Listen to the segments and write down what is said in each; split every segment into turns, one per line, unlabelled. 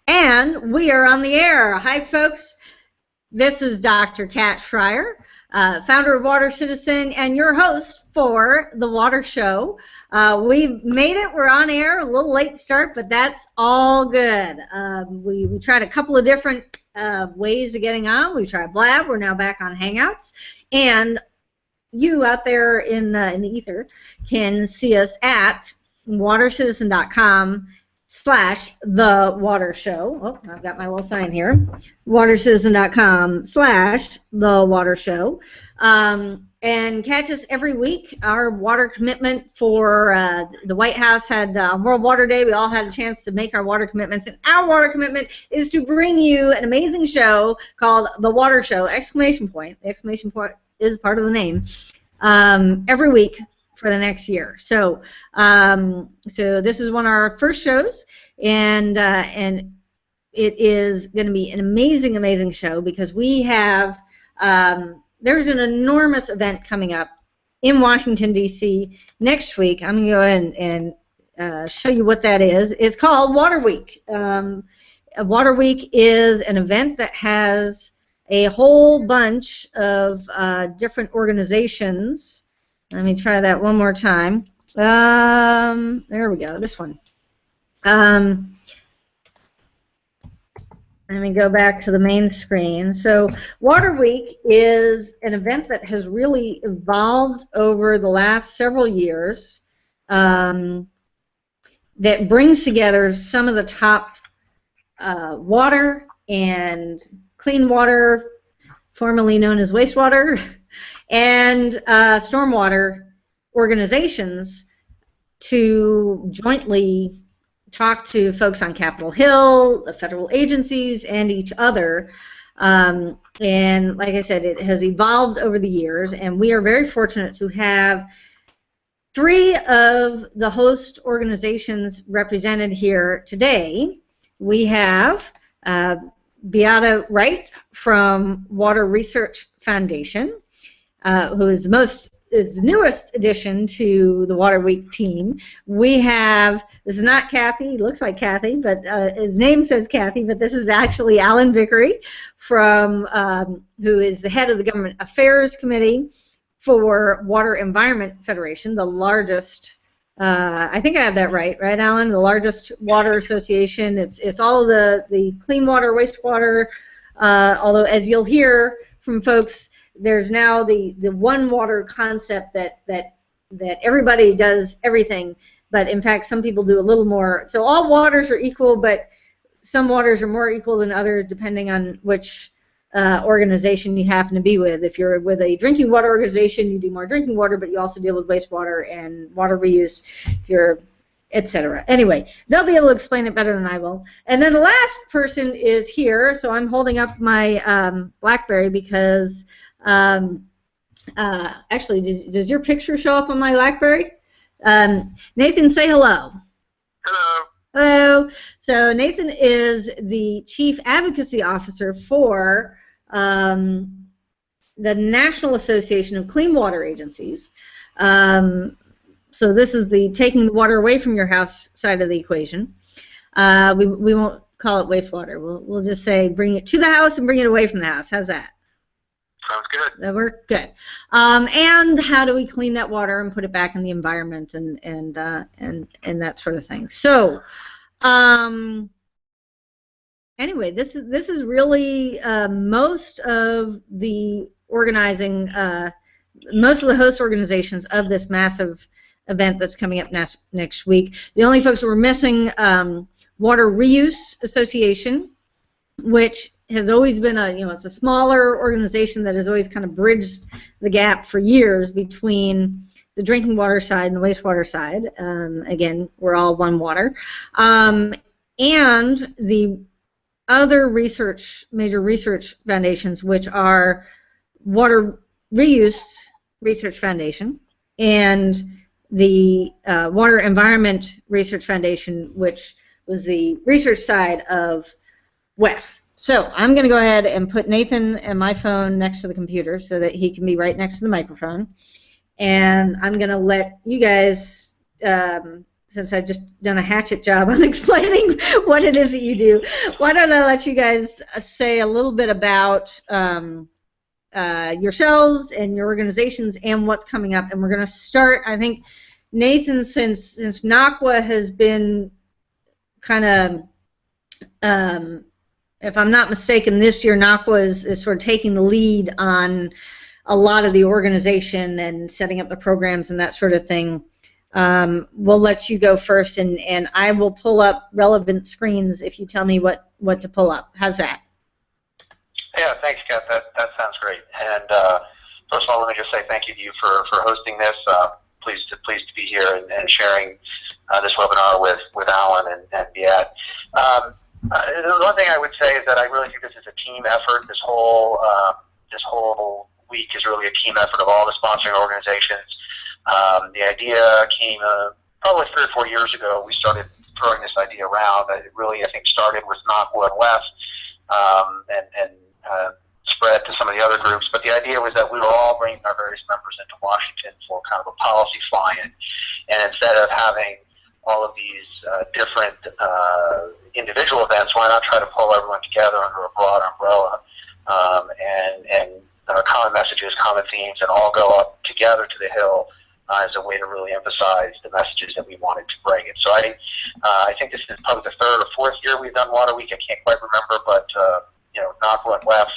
And we are on the air. Hi, folks. This is Dr. Kat Schreier, founder of WaterCitizen and your host for The Water Show. We've made it. We're on air. A little late start, but that's all good. We tried a couple of different ways of getting on. We tried Blab. We're now back on Hangouts. And you out there in the ether can see us at watercitizen.com/thewatershow. Oh, I've got my little sign here. watercitizen.com/thewatershow. And catch us every week. Our water commitment for the White House had World Water Day. We all had a chance to make our water commitments. And our water commitment is to bring you an amazing show called The Water Show, exclamation point. The exclamation point is part of the name, every week for the next year. So this is one of our first shows, and it is going to be an amazing, amazing show because we have there's an enormous event coming up in Washington, D.C. next week. I'm going to go ahead and show you what that is. It's called Water Week. Water Week is an event that has a whole bunch of different organizations. Let me try that one more time. There we go, this one. Let me go back to the main screen. So Water Week is an event that has really evolved over the last several years that brings together some of the top water and clean water, formerly known as wastewater, and stormwater organizations to jointly talk to folks on Capitol Hill, the federal agencies, and each other. And like I said, it has evolved over the years, and we are very fortunate to have 3 of the host organizations represented here today. We have Beata Wright from Water Research Foundation, who is the newest addition to the Water Week team. We have, this is not Kathy, looks like Kathy, but his name says Kathy, but this is actually Alan Vickery from, who is the head of the Government Affairs Committee for Water Environment Federation, the largest, I think I have that right, Alan? The largest water association. It's all of the clean water, wastewater, although as you'll hear from folks, there's now the one water concept that everybody does everything, but in fact some people do a little more. So all waters are equal, but some waters are more equal than others depending on which organization you happen to be with. If you're with a drinking water organization, you do more drinking water, but you also deal with wastewater and water reuse, if you're, etc. Anyway, they'll be able to explain it better than I will. And then the last person is here, so I'm holding up my BlackBerry because actually, does your picture show up on my BlackBerry? Nathan, say hello.
Hello.
Hello. So Nathan is the Chief Advocacy Officer for the National Association of Clean Water Agencies. So this is the taking the water away from your house side of the equation. We won't call it wastewater. We'll just say bring it to the house and bring it away from the house. How's that?
Sounds good.
That worked good. And how do we clean that water and put it back in the environment and that sort of thing. So anyway, this is really most of the organizing, most of the host organizations of this massive event that's coming up next week. The only folks who were missing, Water Reuse Association, which has always been it's a smaller organization that has always kind of bridged the gap for years between the drinking water side and the wastewater side. Again, we're all one water. And the other major research foundations, which are Water Reuse Research Foundation and the Water Environment Research Foundation, which was the research side of WEF. So I'm going to go ahead and put Nathan and my phone next to the computer so that he can be right next to the microphone. And I'm going to let you guys since I've just done a hatchet job on explaining what it is that you do, why don't I let you guys say a little bit about yourselves and your organizations and what's coming up. And we're going to start, I think, Nathan, since NACWA has been kind of, if I'm not mistaken, this year NACWA is sort of taking the lead on a lot of the organization and setting up the programs and that sort of thing. We'll let you go first, and I will pull up relevant screens if you tell me what to pull up. How's that?
Yeah, thanks, Kat. That sounds great. And first of all, let me just say thank you to you for hosting this. Pleased to be here and sharing this webinar with Alan and Biat. The one thing I would say is that I really think this is a team effort. This whole week is really a team effort of all the sponsoring organizations. The idea came probably 3 or 4 years ago. We started throwing this idea around. It really, I think, started with NACWA and WEF and spread to some of the other groups. But the idea was that we were all bringing our various members into Washington for kind of a policy fly-in. And instead of having all of these different individual events, why not try to pull everyone together under a broad umbrella and common messages, common themes, and all go up together to the Hill as a way to really emphasize the messages that we wanted to bring. And so I think this is probably the 3rd or 4th year we've done Water Week. I can't quite remember, but NACWA and WEF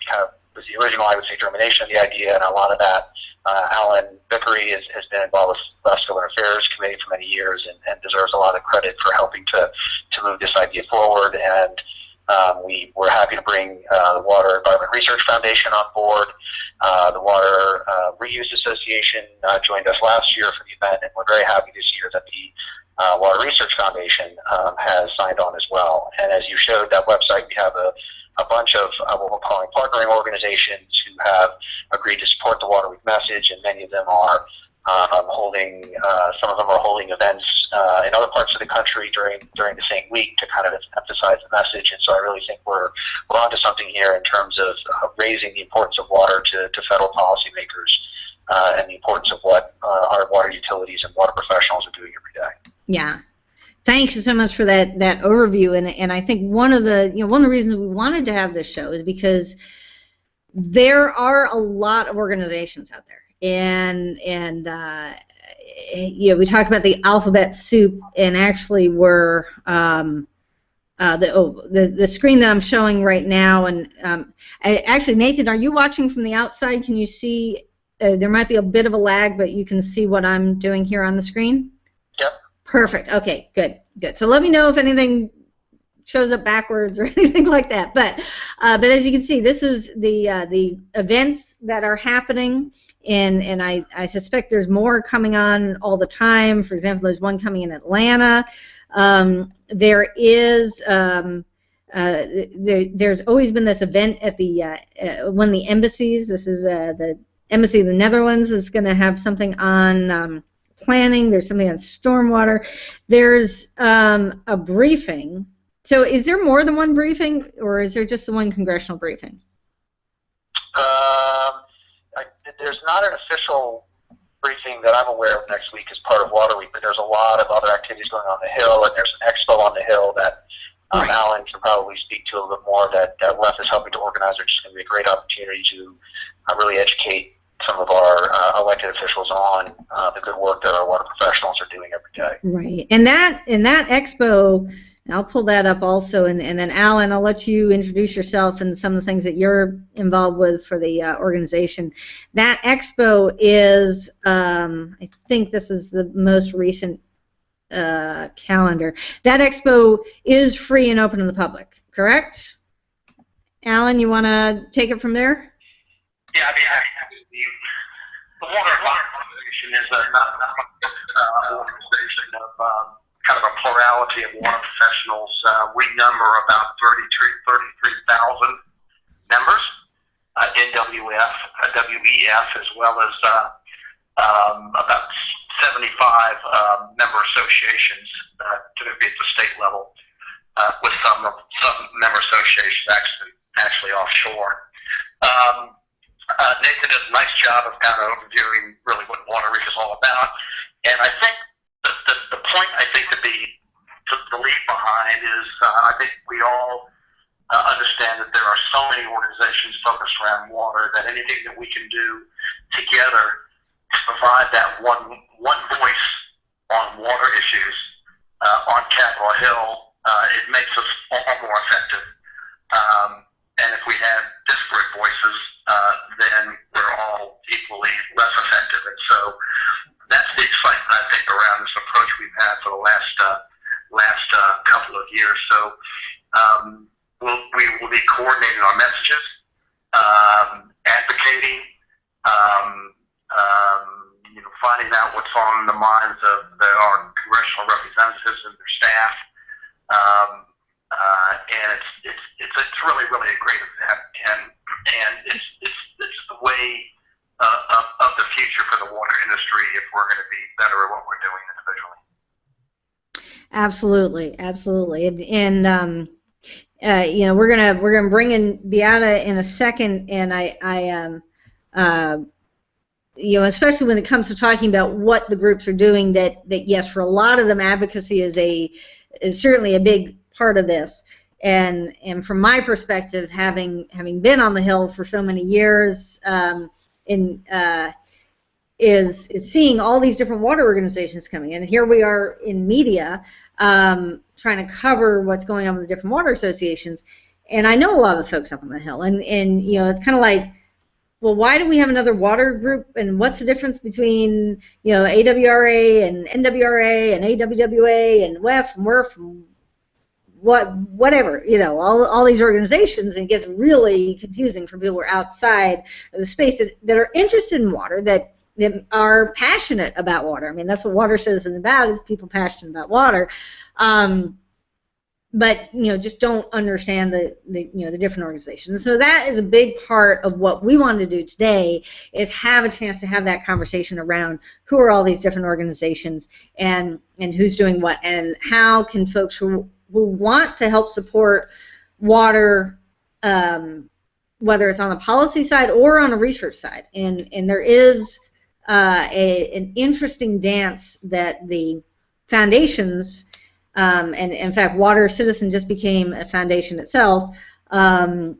kind of was the original, I would say, germination of the idea, and a lot of that. Alan Vickery has been involved with the Government Affairs Committee for many years and deserves a lot of credit for helping to move this idea forward. And we were happy to bring the Water Environment Research Foundation on board. The Water Reuse Association joined us last year for the event, and we're very happy this year that the Water Research Foundation has signed on as well. And as you showed that website, we have a bunch of what we're calling partnering organizations who have agreed to support the Water Week message, and many of them are some of them are holding events in other parts of the country during the same week to kind of emphasize the message. And so I really think we're onto something here in terms of raising the importance of water to federal policymakers and the importance of what our water utilities and water professionals are doing every day.
Yeah. Thanks so much for that overview, and I think one of the reasons we wanted to have this show is because there are a lot of organizations out there, and we talk about the alphabet soup, and actually we're the screen that I'm showing right now, and actually, Nathan, are you watching from the outside? Can you see? There might be a bit of a lag, but you can see what I'm doing here on the screen?
Yep. Perfect.
Okay, good. So let me know if anything shows up backwards or anything like that. But as you can see, this is the events that are happening, and I suspect there's more coming on all the time. For example, there's one coming in Atlanta. There is there's always been this event at one of the embassies. This is the Embassy of the Netherlands is going to have something on planning. There's something on stormwater. There's a briefing. So is there more than one briefing, or is there just the one congressional briefing?
There's not an official briefing that I'm aware of next week as part of Water Week, but there's a lot of other activities going on the Hill, and there's an expo on the Hill that
Right.
Alan can probably speak to a little bit more that WEF is helping to organize, which is going to be a great opportunity to really educate some of our elected officials on the good work that our water professionals are doing every day.
Right, and that expo, I'll pull that up also, and then Alan, I'll let you introduce yourself and some of the things that you're involved with for the organization. That expo is, I think this is the most recent calendar. That expo is free and open to the public, correct? Alan, you want to take it from there?
Yeah, I'd be happy to. The Water Organization is a organization of kind of a plurality of water professionals. We number about 33,000 members in WEF, as well as about 75 member associations, typically at the state level, with some member associations actually offshore. Nathan did a nice job of kind of overviewing really what Water Week is all about, and I think the point I think to leave behind is I think we all understand that there are so many organizations focused around water that anything that we can do together to provide that one voice on water issues on Capitol Hill, it makes us all more effective. And if we have disparate voices, then we're all equally less effective. And so that's the excitement, I think, around this approach we've had for the last couple of years. So we will be coordinating our messages, advocating, finding out what's on the minds of our congressional representatives and their staff. And it's really a great event, and it's the way of the future for the water industry if we're going to be better at what we're doing individually.
Absolutely, absolutely, and we're gonna bring in Beata in a second, and especially when it comes to talking about what the groups are doing, that yes, for a lot of them, advocacy is certainly a big part of this. And from my perspective, having been on the Hill for so many years, is seeing all these different water organizations coming in. Here we are in media trying to cover what's going on with the different water associations. And I know a lot of the folks up on the Hill, and it's kind of like, well, why do we have another water group, and what's the difference between AWRA and NWRA and AWWA and WEF and WERF and whatever, all these organizations, and it gets really confusing for people who are outside of the space that are interested in water, that are passionate about water. I mean, that's what WaterCitizen is about, is people passionate about water. But just don't understand the different organizations. So that is a big part of what we wanted to do today, is have a chance to have that conversation around who are all these different organizations, and who's doing what, and how can folks who want to help support water, whether it's on the policy side or on a research side. And there is an interesting dance that the foundations, and in fact WaterCitizen just became a foundation itself, have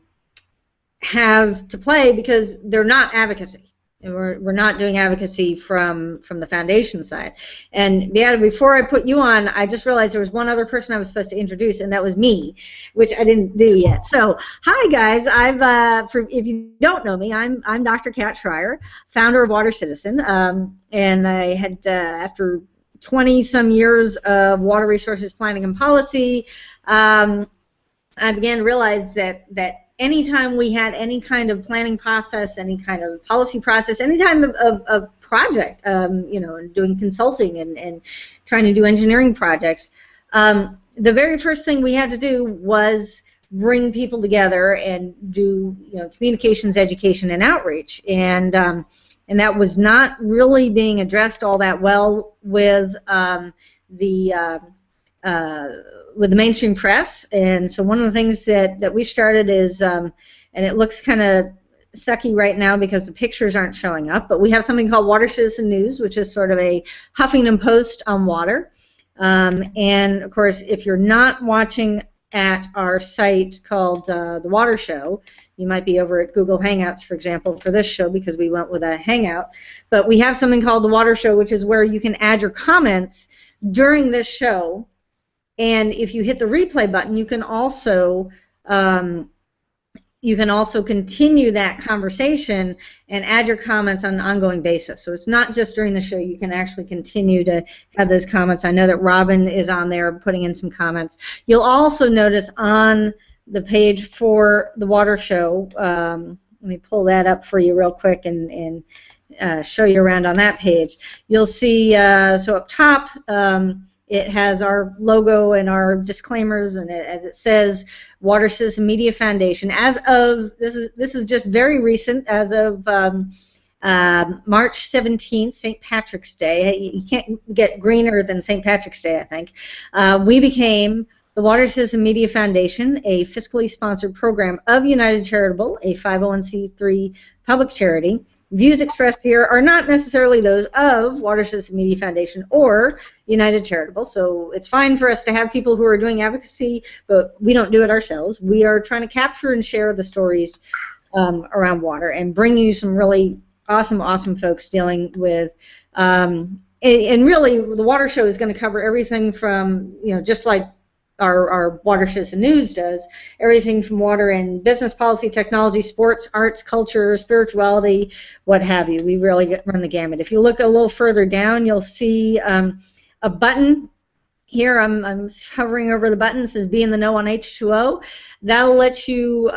to play, because they're not advocacy. We're not doing advocacy from the foundation side. And Beata, before I put you on, I just realized there was one other person I was supposed to introduce, and that was me, which I didn't do yet. So, hi guys. If you don't know me, I'm Dr. Kat Schreier, founder of WaterCitizen, and I had after 20-some years of water resources planning and policy, I began to realize that anytime we had any kind of planning process, any kind of policy process, any kind of project, doing consulting and trying to do engineering projects, the very first thing we had to do was bring people together and do communications, education, and outreach, and that was not really being addressed all that well with the mainstream press. And so one of the things that we started is, and it looks kind of sucky right now because the pictures aren't showing up, but we have something called WaterCitizen News, which is sort of a Huffington Post on water. And of course, if you're not watching at our site called The Water Show, you might be over at Google Hangouts, for example, for this show, because we went with a Hangout. But we have something called The Water Show, which is where you can add your comments during this show. And if you hit the replay button, you can also continue that conversation and add your comments on an ongoing basis. So it's not just during the show. You can actually continue to have those comments. I know that Robin is on there putting in some comments. You'll also notice on the page for the Water Show, let me pull that up for you real quick and show you around on that page. You'll see, so up top, it has our logo and our disclaimers, and as it says, WaterCitizen Media Foundation. As of, this is just very recent, as of March 17th, St. Patrick's Day. You can't get greener than St. Patrick's Day, I think. We became the WaterCitizen Media Foundation, a fiscally sponsored program of United Charitable, a 501c3 public charity views expressed here are not necessarily those of WaterCitizen Media Foundation or United Charitable, so it's fine for us to have people who are doing advocacy, but we don't do it ourselves. We are trying to capture and share the stories around water and bring you some really awesome folks dealing with, and really the Water Show is going to cover everything from, just like our WaterCitizen News does, everything from water and business policy, technology, sports, arts, culture, spirituality, what have you. We really run the gamut. If you look a little further down, you'll see a button here. I'm hovering over the button. It says Be in the Know on H2O. That'll let you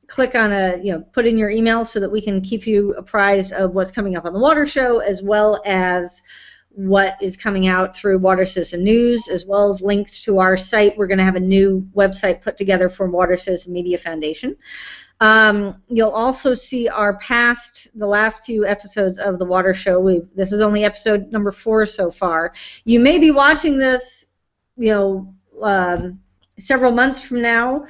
click on put in your email so that we can keep you apprised of what's coming up on the Water Show, as well as what is coming out through WaterCitizen News, as well as links to our site. We're going to have a new website put together for WaterCitizen Media Foundation. You'll also see the last few episodes of the Water Show. This is only episode number 4 so far. You may be watching this, several months from now.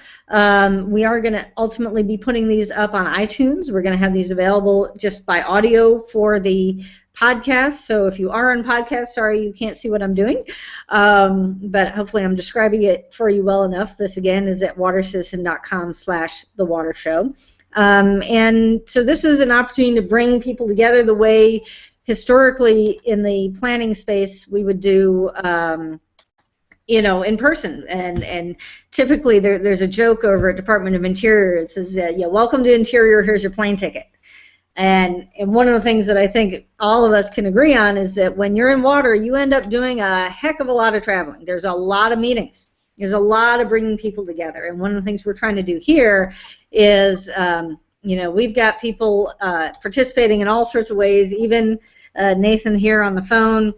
We are going to ultimately be putting these up on iTunes. We're going to have these available just by audio for the podcast. So if you are on podcast, sorry you can't see what I'm doing, but hopefully I'm describing it for you well enough. This again is at watercitizen.com/thewatershow. And so this is an opportunity to bring people together the way historically in the planning space we would do in person, and typically there's a joke over at Department of Interior. It says, welcome to Interior, here's your plane ticket. And one of the things that I think all of us can agree on is that when you're in water, you end up doing a heck of a lot of traveling. There's a lot of meetings. There's a lot of bringing people together. And one of the things we're trying to do here is, we've got people participating in all sorts of ways, even Nathan here on the phone.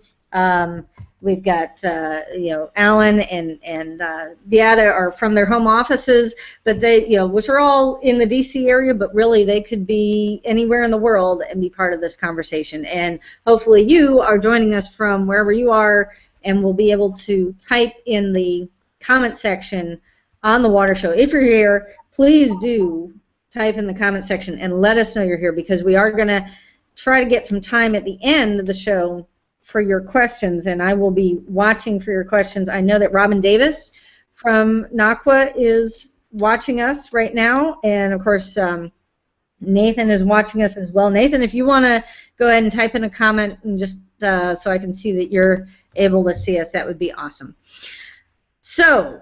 We've got, Alan and Beata are from their home offices, but they, which are all in the D.C. area, but really they could be anywhere in the world and be part of this conversation. And hopefully you are joining us from wherever you are, and will be able to type in the comment section on the Water Show. If you're here, please do type in the comment section and let us know you're here, because we are going to try to get some time at the end of the show for your questions, and I will be watching for your questions. I know that Robin Davis from NACWA is watching us right now, and of course Nathan is watching us as well. Nathan, if you want to go ahead and type in a comment and just so I can see that you're able to see us, that would be awesome. So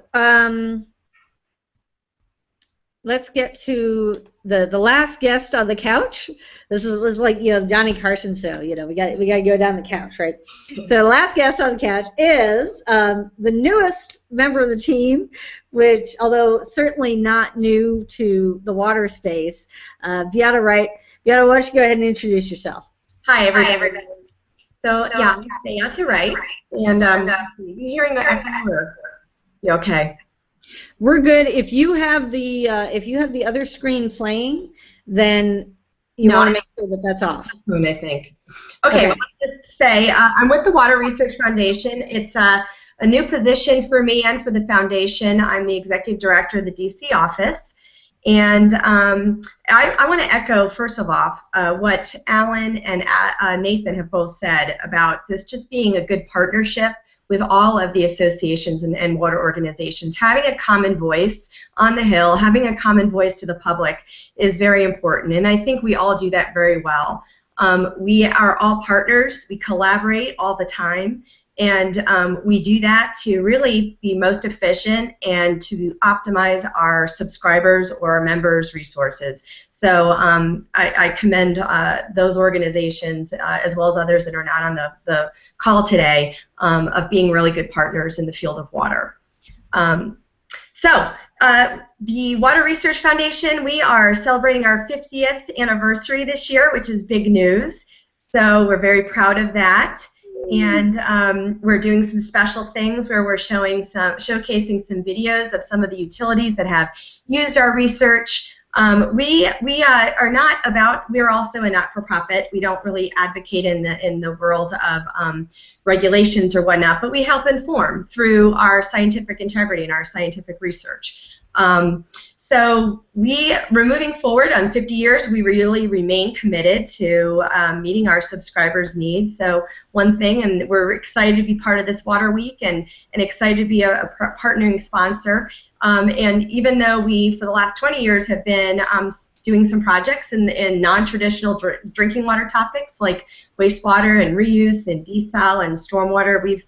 let's get to the last guest on the couch. This is like Johnny Carson show. We got to go down the couch, right? So the last guest on the couch is the newest member of the team, which although certainly not new to the water space, Beata Wright. Beata, why don't you go ahead and introduce yourself?
Hi everybody. So I'm Beata Wright, and you hearing the echo? You okay?
We're good. If you have the other screen playing, then you want to make sure that that's off.
I think. Okay. Well, let's just say I'm with the Water Research Foundation. It's a new position for me and for the foundation. I'm the executive director of the DC office, and I want to echo first of all what Alan and Nathan have both said about this just being a good partnership with all of the associations and water organizations. Having a common voice on the Hill, having a common voice to the public is very important, and I think we all do that very well. We are all partners, we collaborate all the time, and we do that to really be most efficient and to optimize our subscribers or our members' resources. So I commend those organizations as well as others that are not on the call today of being really good partners in the field of water. The Water Research Foundation, we are celebrating our 50th anniversary this year, which is big news. So we're very proud of that. And we're doing some special things where we're showcasing some videos of some of the utilities that have used our research. We're also a not-for-profit. We don't really advocate in the world of regulations or whatnot, but we help inform through our scientific integrity and our scientific research. So we're moving forward on 50 years. We really remain committed to meeting our subscribers' needs. So one thing, and we're excited to be part of this Water Week and excited to be a partnering sponsor. And even though we, for the last 20 years, have been doing some projects in non-traditional drinking water topics like wastewater and reuse and desal and stormwater, we've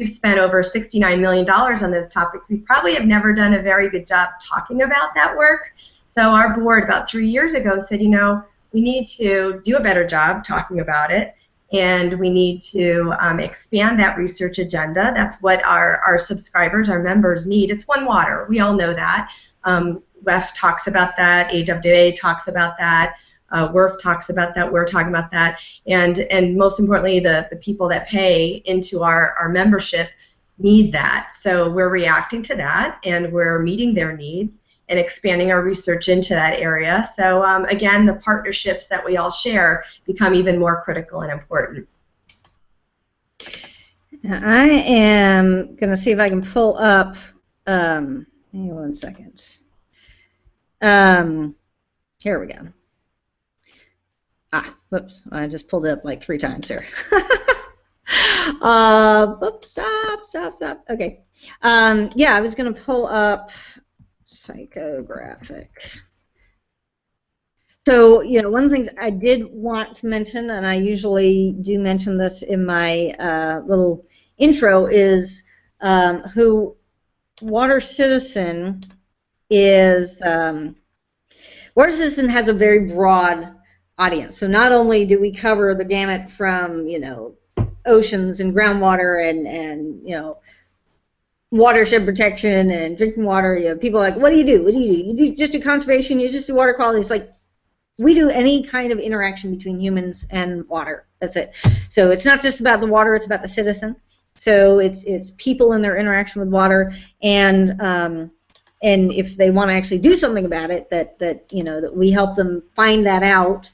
spent over $69 million on those topics. We probably have never done a very good job talking about that work. So our board about 3 years ago said, you know, we need to do a better job talking about it, and we need to expand that research agenda. That's what our subscribers, our members need. It's one water. We all know that. WEF talks about that. AWA talks about that. WEF talks about that. We're talking about that. And most importantly, the people that pay into our membership need that. So we're reacting to that, and we're meeting their needs and expanding our research into that area. So again, the partnerships that we all share become even more critical and important.
Now, I am going to see if I can pull up, hang on 1 second. Here we go. Whoops, I just pulled it up like 3 times there. Oops, stop. Okay. Yeah, I was going to pull up psychographic. So, you know, one of the things I did want to mention, and I usually do mention this in my little intro, is who WaterCitizen is. WaterCitizen has a very broad audience. So not only do we cover the gamut from, you know, oceans and groundwater and you know, watershed protection and drinking water. You know, people are like, what do you do? What do you do? You do just do conservation? You just do water quality? It's like, we do any kind of interaction between humans and water. That's it. So it's not just about the water, it's about the citizen. So it's people and their interaction with water, and if they want to actually do something about it, that you know, that we help them find that out.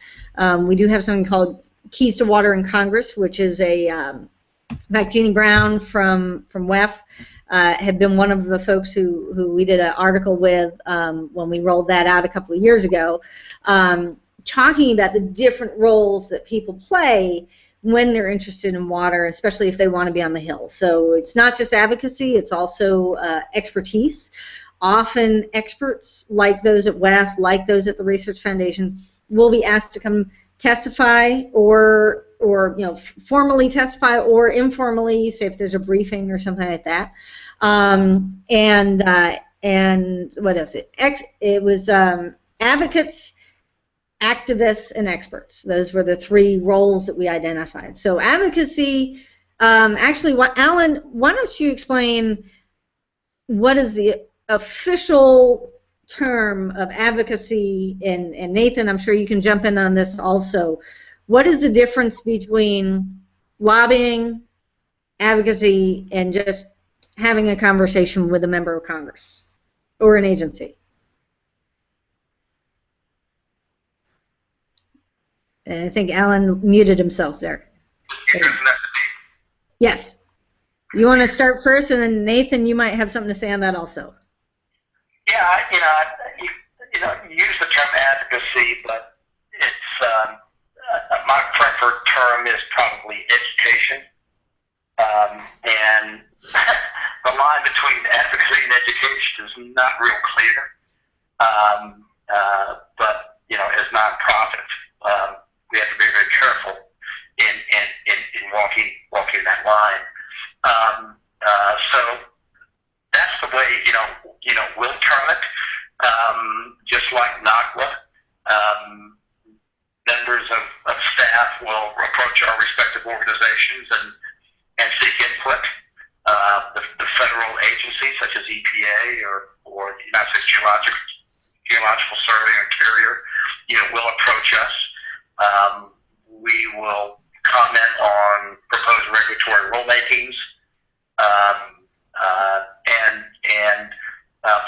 We do have something called Keys to Water in Congress, which is a, in fact, Jeannie Brown from WEF had been one of the folks who we did an article with when we rolled that out a couple of years ago, talking about the different roles that people play when they're interested in water, especially if they want to be on the Hill. So it's not just advocacy, it's also expertise. Often experts like those at WEF, like those at the Research Foundation, will be asked to come testify or you know, formally testify or informally, say if there's a briefing or something like that. And what is it? It was advocates, activists, and experts. Those were the 3 roles that we identified. So advocacy, actually, Alan, why don't you explain what is the official term of advocacy, and Nathan, I'm sure you can jump in on this also. What is the difference between lobbying, advocacy, and just having a conversation with a member of Congress or an agency? I think Alan muted himself there. Yes. You want to start first, and then Nathan, you might have something to say on that also.
Yeah, you use the term advocacy, but it's my preferred term is probably education, and the line between advocacy and education is not real clear. But you know, as nonprofits, we have to be very careful in walking that line. So that's the way we'll term it. Just like NACWA, members of staff will approach our respective organizations and seek input. The federal agencies such as EPA or the United States Geological Survey or Interior, will approach us. We will comment on proposed regulatory rulemakings,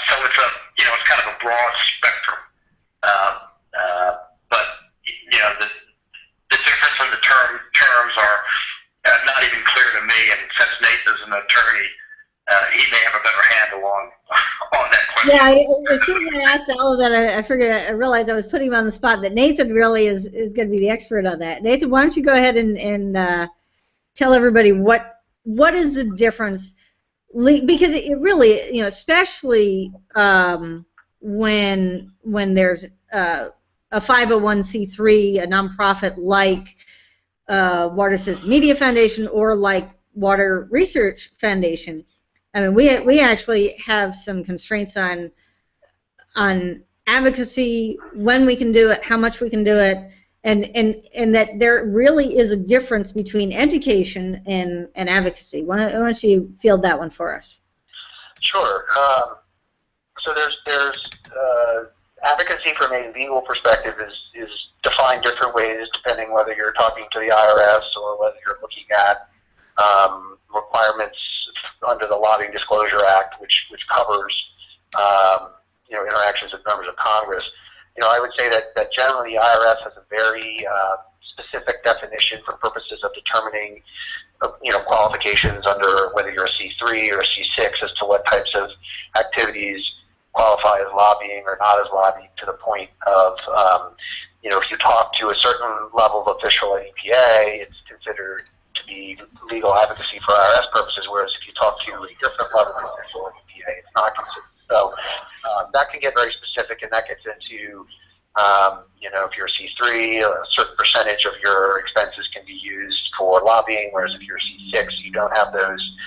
so it's kind of a broad spectrum. But the difference in the terms are not even clear to me. And since Nathan's an attorney, he may have a better handle on that
Yeah, as soon as I asked all of that, I figured, I realized I was putting him on the spot, that Nathan really is going to be the expert on that. Nathan, why don't you go ahead and tell everybody what is the difference, because it really, you know, especially when there's a 501c3, a nonprofit like WaterCitizen Media Foundation or like Water Research Foundation. I mean, we actually have some constraints on advocacy, when we can do it, how much we can do it, and that there really is a difference between education and advocacy. Why don't you field that one for us?
Sure. So there's advocacy from a legal perspective is defined different ways depending whether you're talking to the IRS or whether you're looking at requirements under the Lobbying Disclosure Act, which covers you know, interactions with members of Congress. You know, I would say that generally the IRS has a very specific definition for purposes of determining you know, qualifications under whether you're a C3 or a C6 as to what types of activities qualify as lobbying or not as lobbying, to the point of you know, if you talk to a certain level of official at EPA, it's considered to be legal advocacy for IRS purposes, whereas if you talk to a different level of official at EPA, it's not considered. So that can get very specific, and that gets into you know, if you're a C3, a certain percentage of your expenses can be used for lobbying, whereas if you're a C6, you don't have those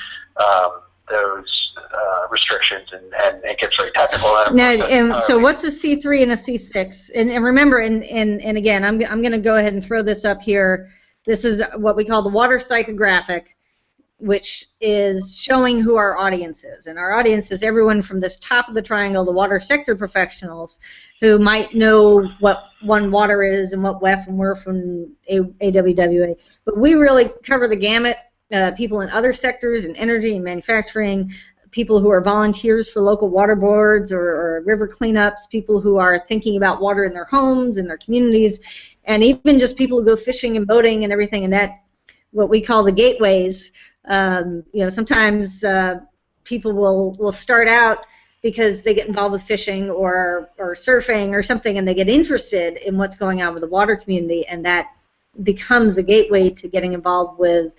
restrictions, and it gets very technical.
Now, so what's a C3 and a C6? And remember, and again, I'm going to go ahead and throw this up here. This is what we call the water psychographic, which is showing who our audience is. And our audience is everyone from this top of the triangle, the water sector professionals, who might know what water is and what WEF, and we're from AWWA. But we really cover the gamut. People in other sectors, in energy and manufacturing, people who are volunteers for local water boards or river cleanups, people who are thinking about water in their homes, in their communities, and even just people who go fishing and boating and everything, and that, what we call the gateways. You know, sometimes people will start out because they get involved with fishing or surfing or something, and they get interested in what's going on with the water community, and that becomes a gateway to getting involved with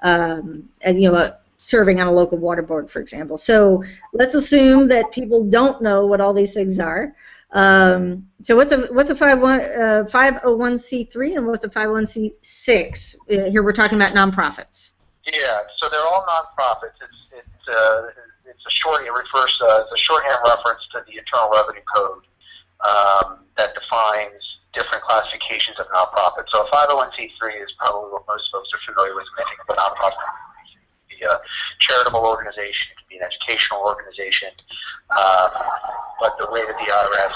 you know, serving on a local water board, for example. So let's assume that people don't know what all these things are. So what's a 501c3 and what's a 501c6? Here we're talking about nonprofits.
Yeah, so they're all nonprofits. It's a shorthand reference to the Internal Revenue Code that defines different classifications of nonprofits. So a 501c3 is probably what most folks are familiar with when they think of a nonprofit. It could be a charitable organization, it could be an educational organization, but the way that the IRS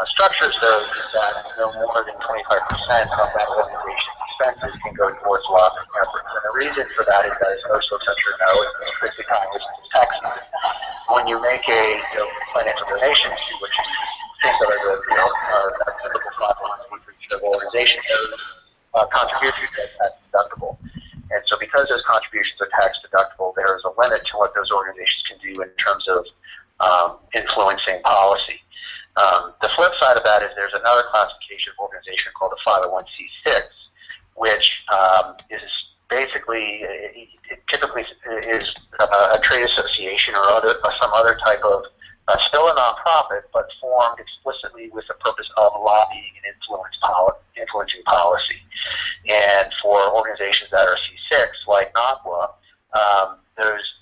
structures those is that no more than 25% of that organization's expenses can go towards lobbying efforts. And the reason for that is that, as most folks I'm sure know, it's strictly Congress and tax season. When you make a financial donation to which you think of as a typical 501c3 organization, those contributions are tax deductible. And so because those contributions are tax deductible, there is a limit to what those organizations can do in terms of influencing policy. The flip side of that is there's another classification of organization called a 501c6, which is basically, it typically is a trade association or some other type of, still a nonprofit, but formed explicitly with the purpose of lobbying and influencing policy. And for organizations that are C6, like NACWA, those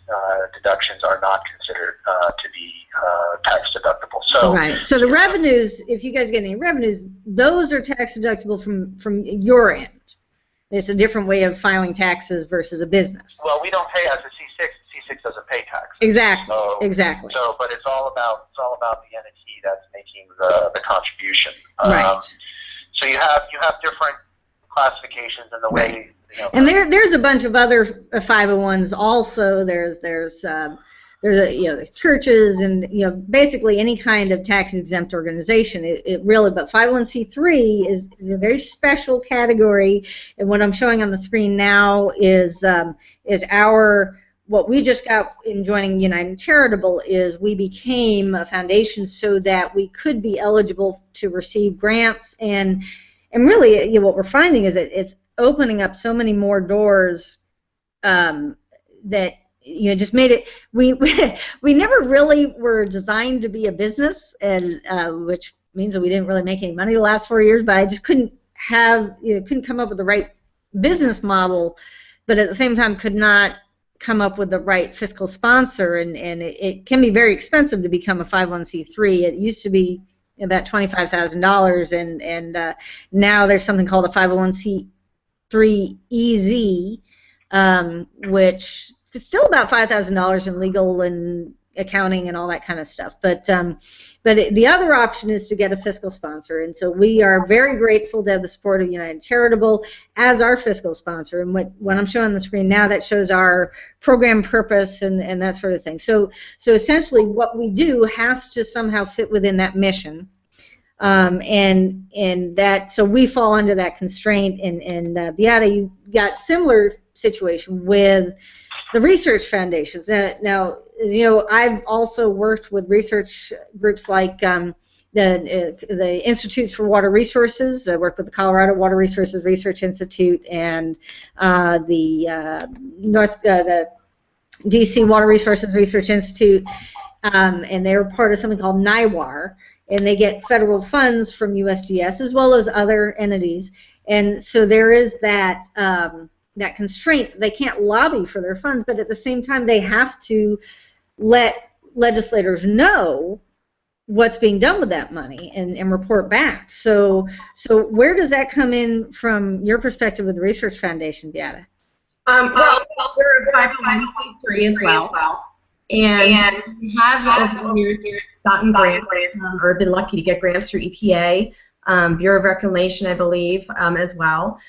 deductions are not considered to be tax deductible. So,
right. So the revenues, if you guys get any revenues, those are tax deductible from your end. It's a different way of filing taxes versus a business.
Well, we don't pay as a C6. C6 doesn't pay tax.
Exactly.
So,
exactly.
So, but it's all about the entity that's making the contribution.
Right.
So you have different classifications in the way. You know,
and there's a bunch of other 501s also. There's churches and basically any kind of tax exempt organization. It really, but 501c3 is a very special category. And what I'm showing on the screen now is our what we just got in joining United Charitable is we became a foundation so that we could be eligible to receive grants, and really, what we're finding is that it's opening up so many more doors that just made it. We never really were designed to be a business, and which means that we didn't really make any money the last 4 years. But I just couldn't come up with the right business model, but at the same time could not come up with the right fiscal sponsor, and it can be very expensive to become a 501c3. It used to be about $25,000, and now there's something called a 501c3 EZ, which is still about $5,000 in legal and accounting and all that kind of stuff. But the other option is to get a fiscal sponsor, and so we are very grateful to have the support of United Charitable as our fiscal sponsor. And what I'm showing on the screen now, that shows our program purpose and that sort of thing. So essentially, what we do has to somehow fit within that mission, and that, so we fall under that constraint. And Beata, you got similar situation with the research foundations. Now, I've also worked with research groups like the Institutes for Water Resources. I work with the Colorado Water Resources Research Institute and the DC Water Resources Research Institute, and they're part of something called NACWA, and they get federal funds from USGS as well as other entities. And so there is that that constraint. They can't lobby for their funds, but at the same time they have to let legislators know what's being done with that money and report back. So where does that come in from your perspective with the Research Foundation, Beata?
Well, we're a 501c3 as well, and we have over the years gotten grants, or been lucky to get grants through EPA, Bureau of Reclamation, I believe, as well,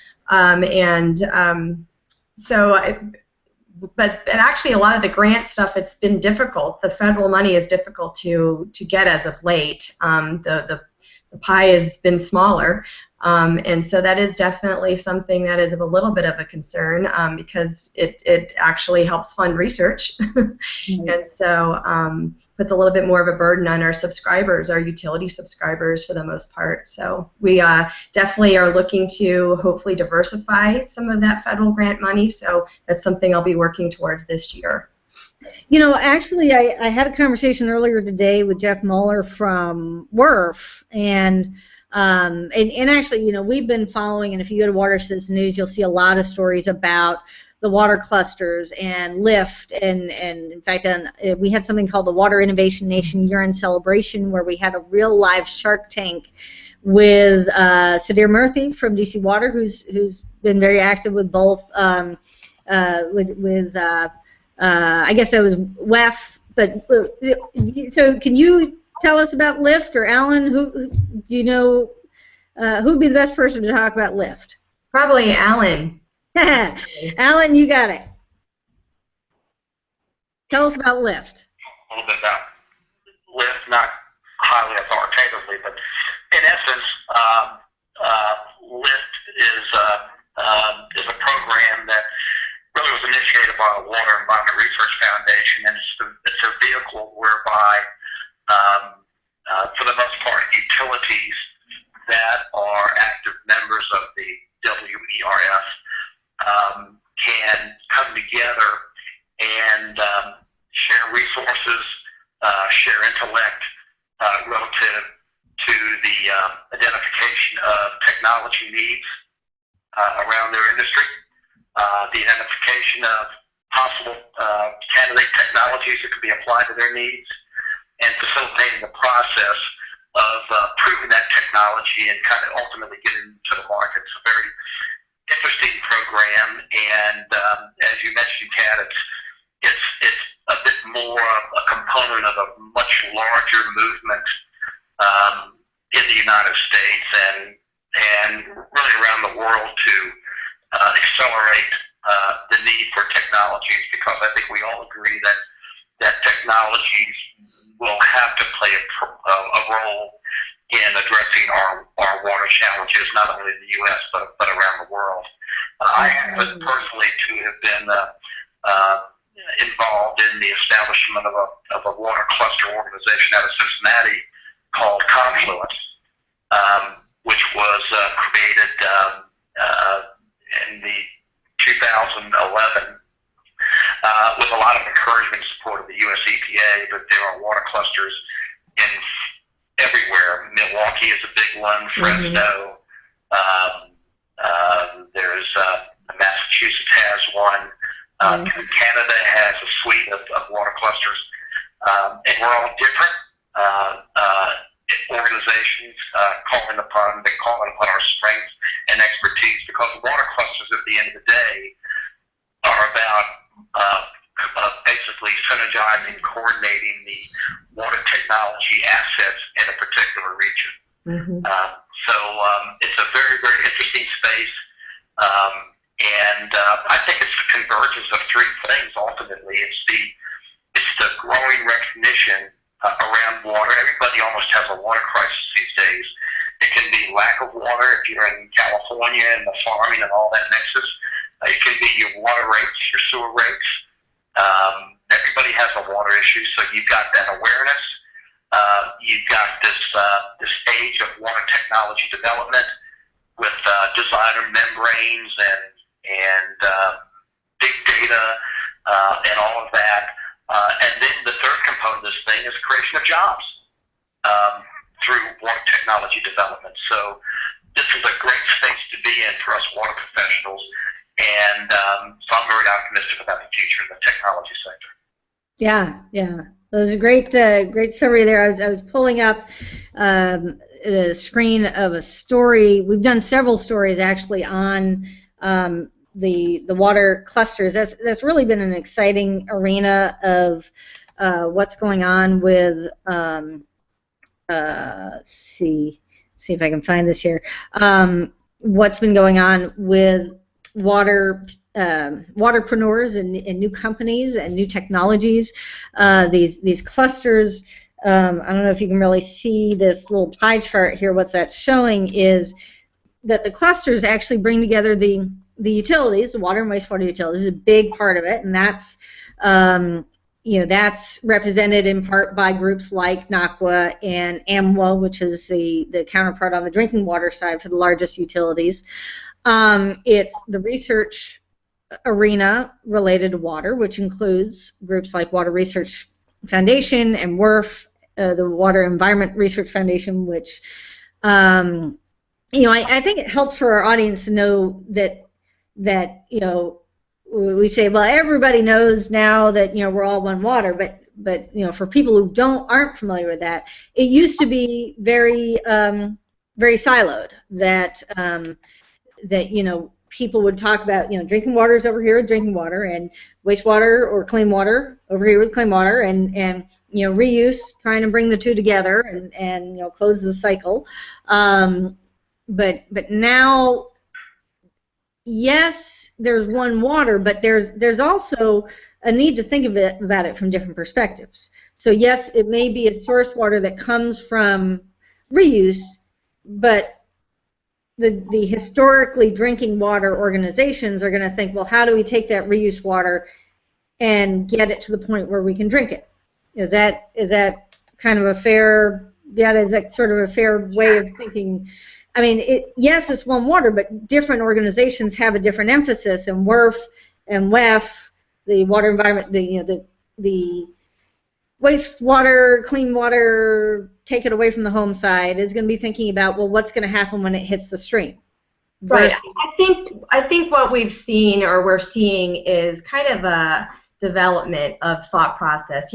but actually a lot of the grant stuff, it's been difficult. The federal money is difficult to get as of late. The pie has been smaller, and so that is definitely something that is of a little bit of a concern, because it actually helps fund research, and so puts a little bit more of a burden on our subscribers, our utility subscribers for the most part. So we definitely are looking to hopefully diversify some of that federal grant money, so that's something I'll be working towards this year.
Actually, I had a conversation earlier today with Jeff Mueller from WEF, and actually, we've been following, and if you go to WaterCitizen News, you'll see a lot of stories about the water clusters and LIFT, and in fact, we had something called the Water Innovation Nation Year-End Celebration, where we had a real live Shark Tank with Sudhir Murthy from DC Water, who's been very active with both I guess that was WEF. But so, can you tell us about LIFT, or Alan? Who do you know? Who'd be the best person to talk about LIFT?
Probably Alan.
Alan, you got it. Tell us about LIFT.
A little bit about LIFT, not highly authoritatively, but in essence, LIFT is a program that really was initiated by the Water Environment Research Foundation, and it's a vehicle whereby, for the most part, utilities that are active members of the WERF can come together and share resources, share intellect relative to the identification of technology needs around their industry, the identification of possible candidate technologies that could be applied to their needs, and facilitating the process of proving that technology and kind of ultimately getting to the market. It's a very interesting program, and as you mentioned, Kat, it's a bit more a component of a much larger movement in the United States and really around the world to accelerate the need for technologies, because I think we all agree that technologies will have to play a role in addressing our water challenges, not only in the U.S. but around the world. I happen personally to have been involved in the establishment of a water cluster organization out of Cincinnati called Confluence, which was created in the 2011 with a lot of encouragement and support of the U.S. EPA, but there are water clusters in everywhere. Milwaukee is a big one, Fresno. There's Massachusetts has one. Canada has a suite of water clusters, and we're all different organizations calling upon our strengths and expertise, because water clusters at the end of the day are about basically synergizing, coordinating the water technology assets in a particular region. So it's a very, very interesting space, and I think it's the convergence of three things. Ultimately, it's the growing recognition around water. Everybody almost has a water crisis these days. It can be lack of water if you're in California and the farming and all that nexus. It can be your water rates, your sewer rates. Everybody has a water issue, so you've got that awareness. You've got this age of water technology development with designer membranes and big data and all of that. And then the third component of this thing is creation of jobs through water technology development. So this is a great space to be in for us water professionals, and so I'm very optimistic about the future of the technology sector. Yeah.
That was a great summary there. I was pulling up the screen of a story. We've done several stories actually on the water clusters. That's really been an exciting arena of what's going on with. Let's see if I can find this here. What's been going on with waterpreneurs and new companies and new technologies. These clusters. I don't know if you can really see this little pie chart here. What that's showing is that the clusters actually bring together the utilities, the water and wastewater utilities, is a big part of it, and that's that's represented in part by groups like NACWA and NACWA, which is the counterpart on the drinking water side for the largest utilities. It's the research arena related to water, which includes groups like Water Research Foundation and WEF, the Water Environment Research Foundation, which I think it helps for our audience to know that we say, well, everybody knows now that we're all one water, but for people who aren't familiar with that, it used to be very very siloed. That people would talk about drinking water is over here with drinking water, and wastewater or clean water over here with clean water, and reuse, trying to bring the two together and close the cycle. But now, yes, there's one water, but there's also a need to think about it from different perspectives. So yes, it may be a source water that comes from reuse, but the historically drinking water organizations are going to think, well, how do we take that reuse water and get it to the point where we can drink it? Is that kind of a fair? Yeah, is that sort of a fair way of thinking? I mean, yes, it's one water, but different organizations have a different emphasis. And WEF and WEF, the water environment, the wastewater, clean water, take it away from the home side, is going to be thinking about, well, what's going to happen when it hits the stream?
Right. I think what we've seen, or we're seeing, is kind of a development of thought process.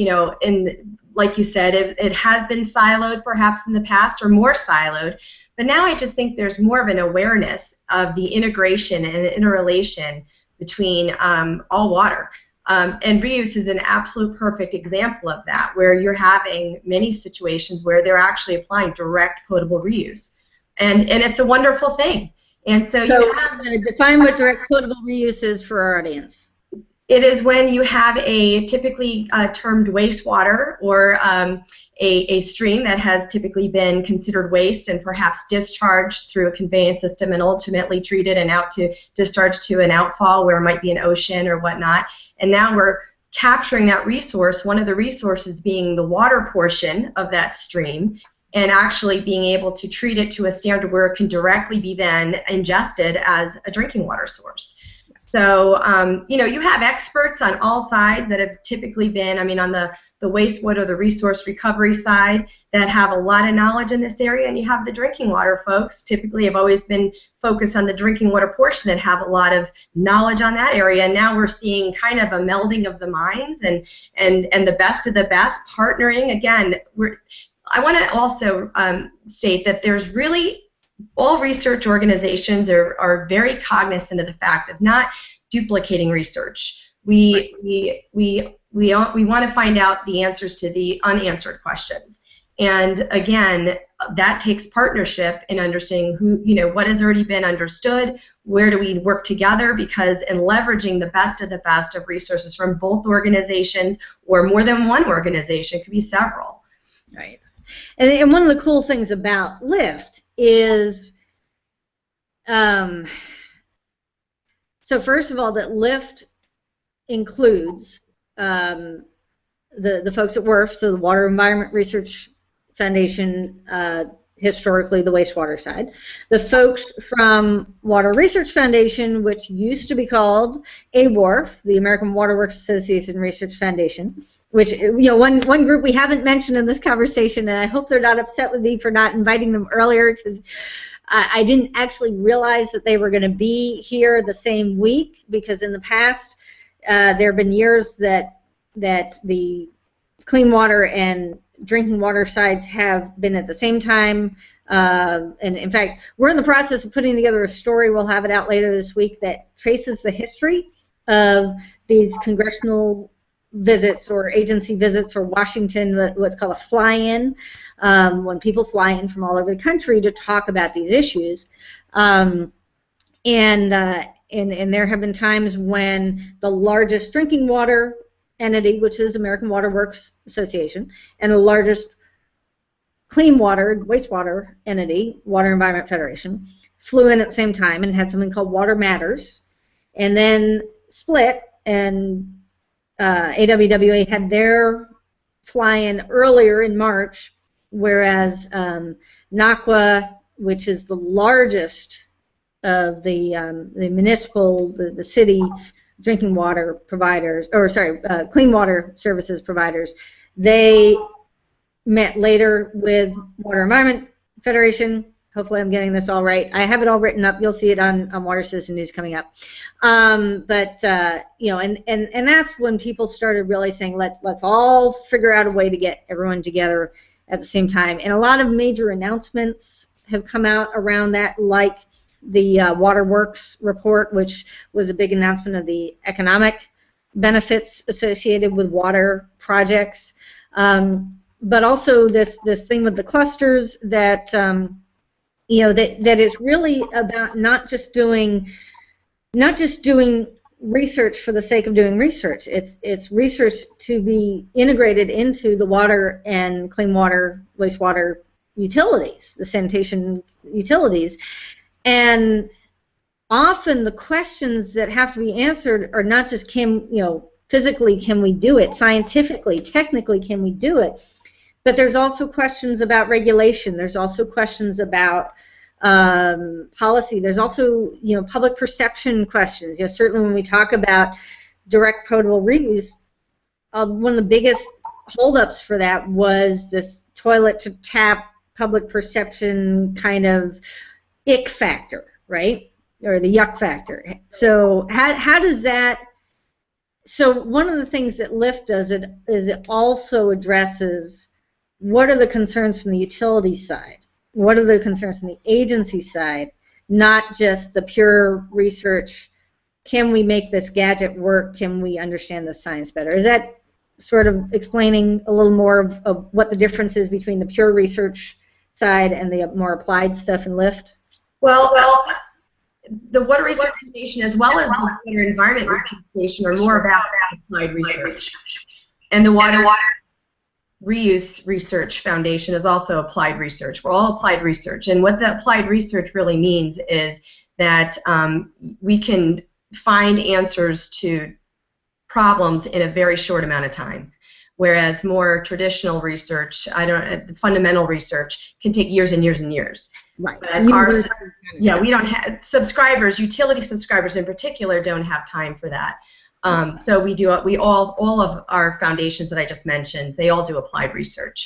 Like you said, it has been siloed perhaps in the past, or more siloed, but now I just think there's more of an awareness of the integration and interrelation between all water. And reuse is an absolute perfect example of that, where you're having many situations where they're actually applying direct potable reuse. And it's a wonderful thing. And so you have
to define what direct potable reuse is for our audience.
It is when you have a typically termed wastewater, or a stream that has typically been considered waste and perhaps discharged through a conveyance system and ultimately treated and discharged to an outfall where it might be an ocean or whatnot. And now we're capturing that resource, one of the resources being the water portion of that stream, and actually being able to treat it to a standard where it can directly be then ingested as a drinking water source. So, you know, you have experts on all sides that have typically been, I mean, on the wastewater, the resource recovery side, that have a lot of knowledge in this area, and you have the drinking water folks, typically have always been focused on the drinking water portion, that have a lot of knowledge on that area. And now we're seeing kind of a melding of the minds and the best of the best partnering. Again, I want to also state that there's really, all research organizations are very cognizant of the fact of not duplicating research. We want to find out the answers to the unanswered questions. And again, that takes partnership in understanding who, you know, what has already been understood, where do we work together, because in leveraging the best of resources from both organizations or more than one organization, could be several.
Right. And one of the cool things about LIFT is, so first of all, that LIFT includes the folks at WEF, so the Water Environment Research Foundation, historically the wastewater side, the folks from Water Research Foundation, which used to be called AWRF, the American Water Works Association Research Foundation, which, you know, one group we haven't mentioned in this conversation, and I hope they're not upset with me for not inviting them earlier, because I didn't actually realize that they were going to be here the same week, because in the past there have been years that the clean water and drinking water sides have been at the same time. And in fact, we're in the process of putting together a story, we'll have it out later this week, that traces the history of these congressional visits or agency visits, or Washington, what's called a fly-in, when people fly in from all over the country to talk about these issues. And there have been times when the largest drinking water entity, which is American Water Works Association, and the largest clean water, wastewater entity, Water Environment Federation, flew in at the same time and had something called Water Matters, and then split, and AWWA had their fly-in earlier in March, whereas NACWA, which is the largest of the municipal, the city drinking water providers, or sorry, clean water services providers, they met later with Water Environment Federation. Hopefully I'm getting this all right. I have it all written up. You'll see it on WaterCitizen News coming up. You know, and that's when people started really saying, let's all figure out a way to get everyone together at the same time. And a lot of major announcements have come out around that, like the WaterWorks report, which was a big announcement of the economic benefits associated with water projects. But also this thing with the clusters that you know, that is really about not just doing research for the sake of doing research. It's research to be integrated into the water and clean water, wastewater utilities, the sanitation utilities. And often the questions that have to be answered are not just physically can we do it, scientifically, technically can we do it, but there's also questions about regulation. There's also questions about policy. There's also, you know, public perception questions. You know, certainly when we talk about direct potable reuse, one of the biggest holdups for that was this toilet to tap public perception kind of ick factor, right? Or the yuck factor. So how does that? So one of the things that LIFT does is it also addresses what are the concerns from the utility side? What are the concerns from the agency side? Not just the pure research. Can we make this gadget work? Can we understand the science better? Is that sort of explaining a little more of what the difference is between the pure research side and the more applied stuff in LIFT?
Well, the Water Research Foundation, as well as the Water Environment Research Foundation, are more about applied research. And the Water Reuse Research Foundation is also applied research. We're all applied research. And what the applied research really means is that we can find answers to problems in a very short amount of time. Whereas more traditional research, fundamental research can take years and years and years.
Right.
But yeah, we don't have subscribers, utility subscribers in particular, don't have time for that. So all of our foundations that I just mentioned, they all do applied research.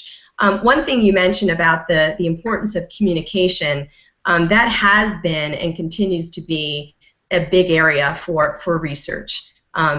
One thing you mentioned about the importance of communication, that has been and continues to be a big area for research.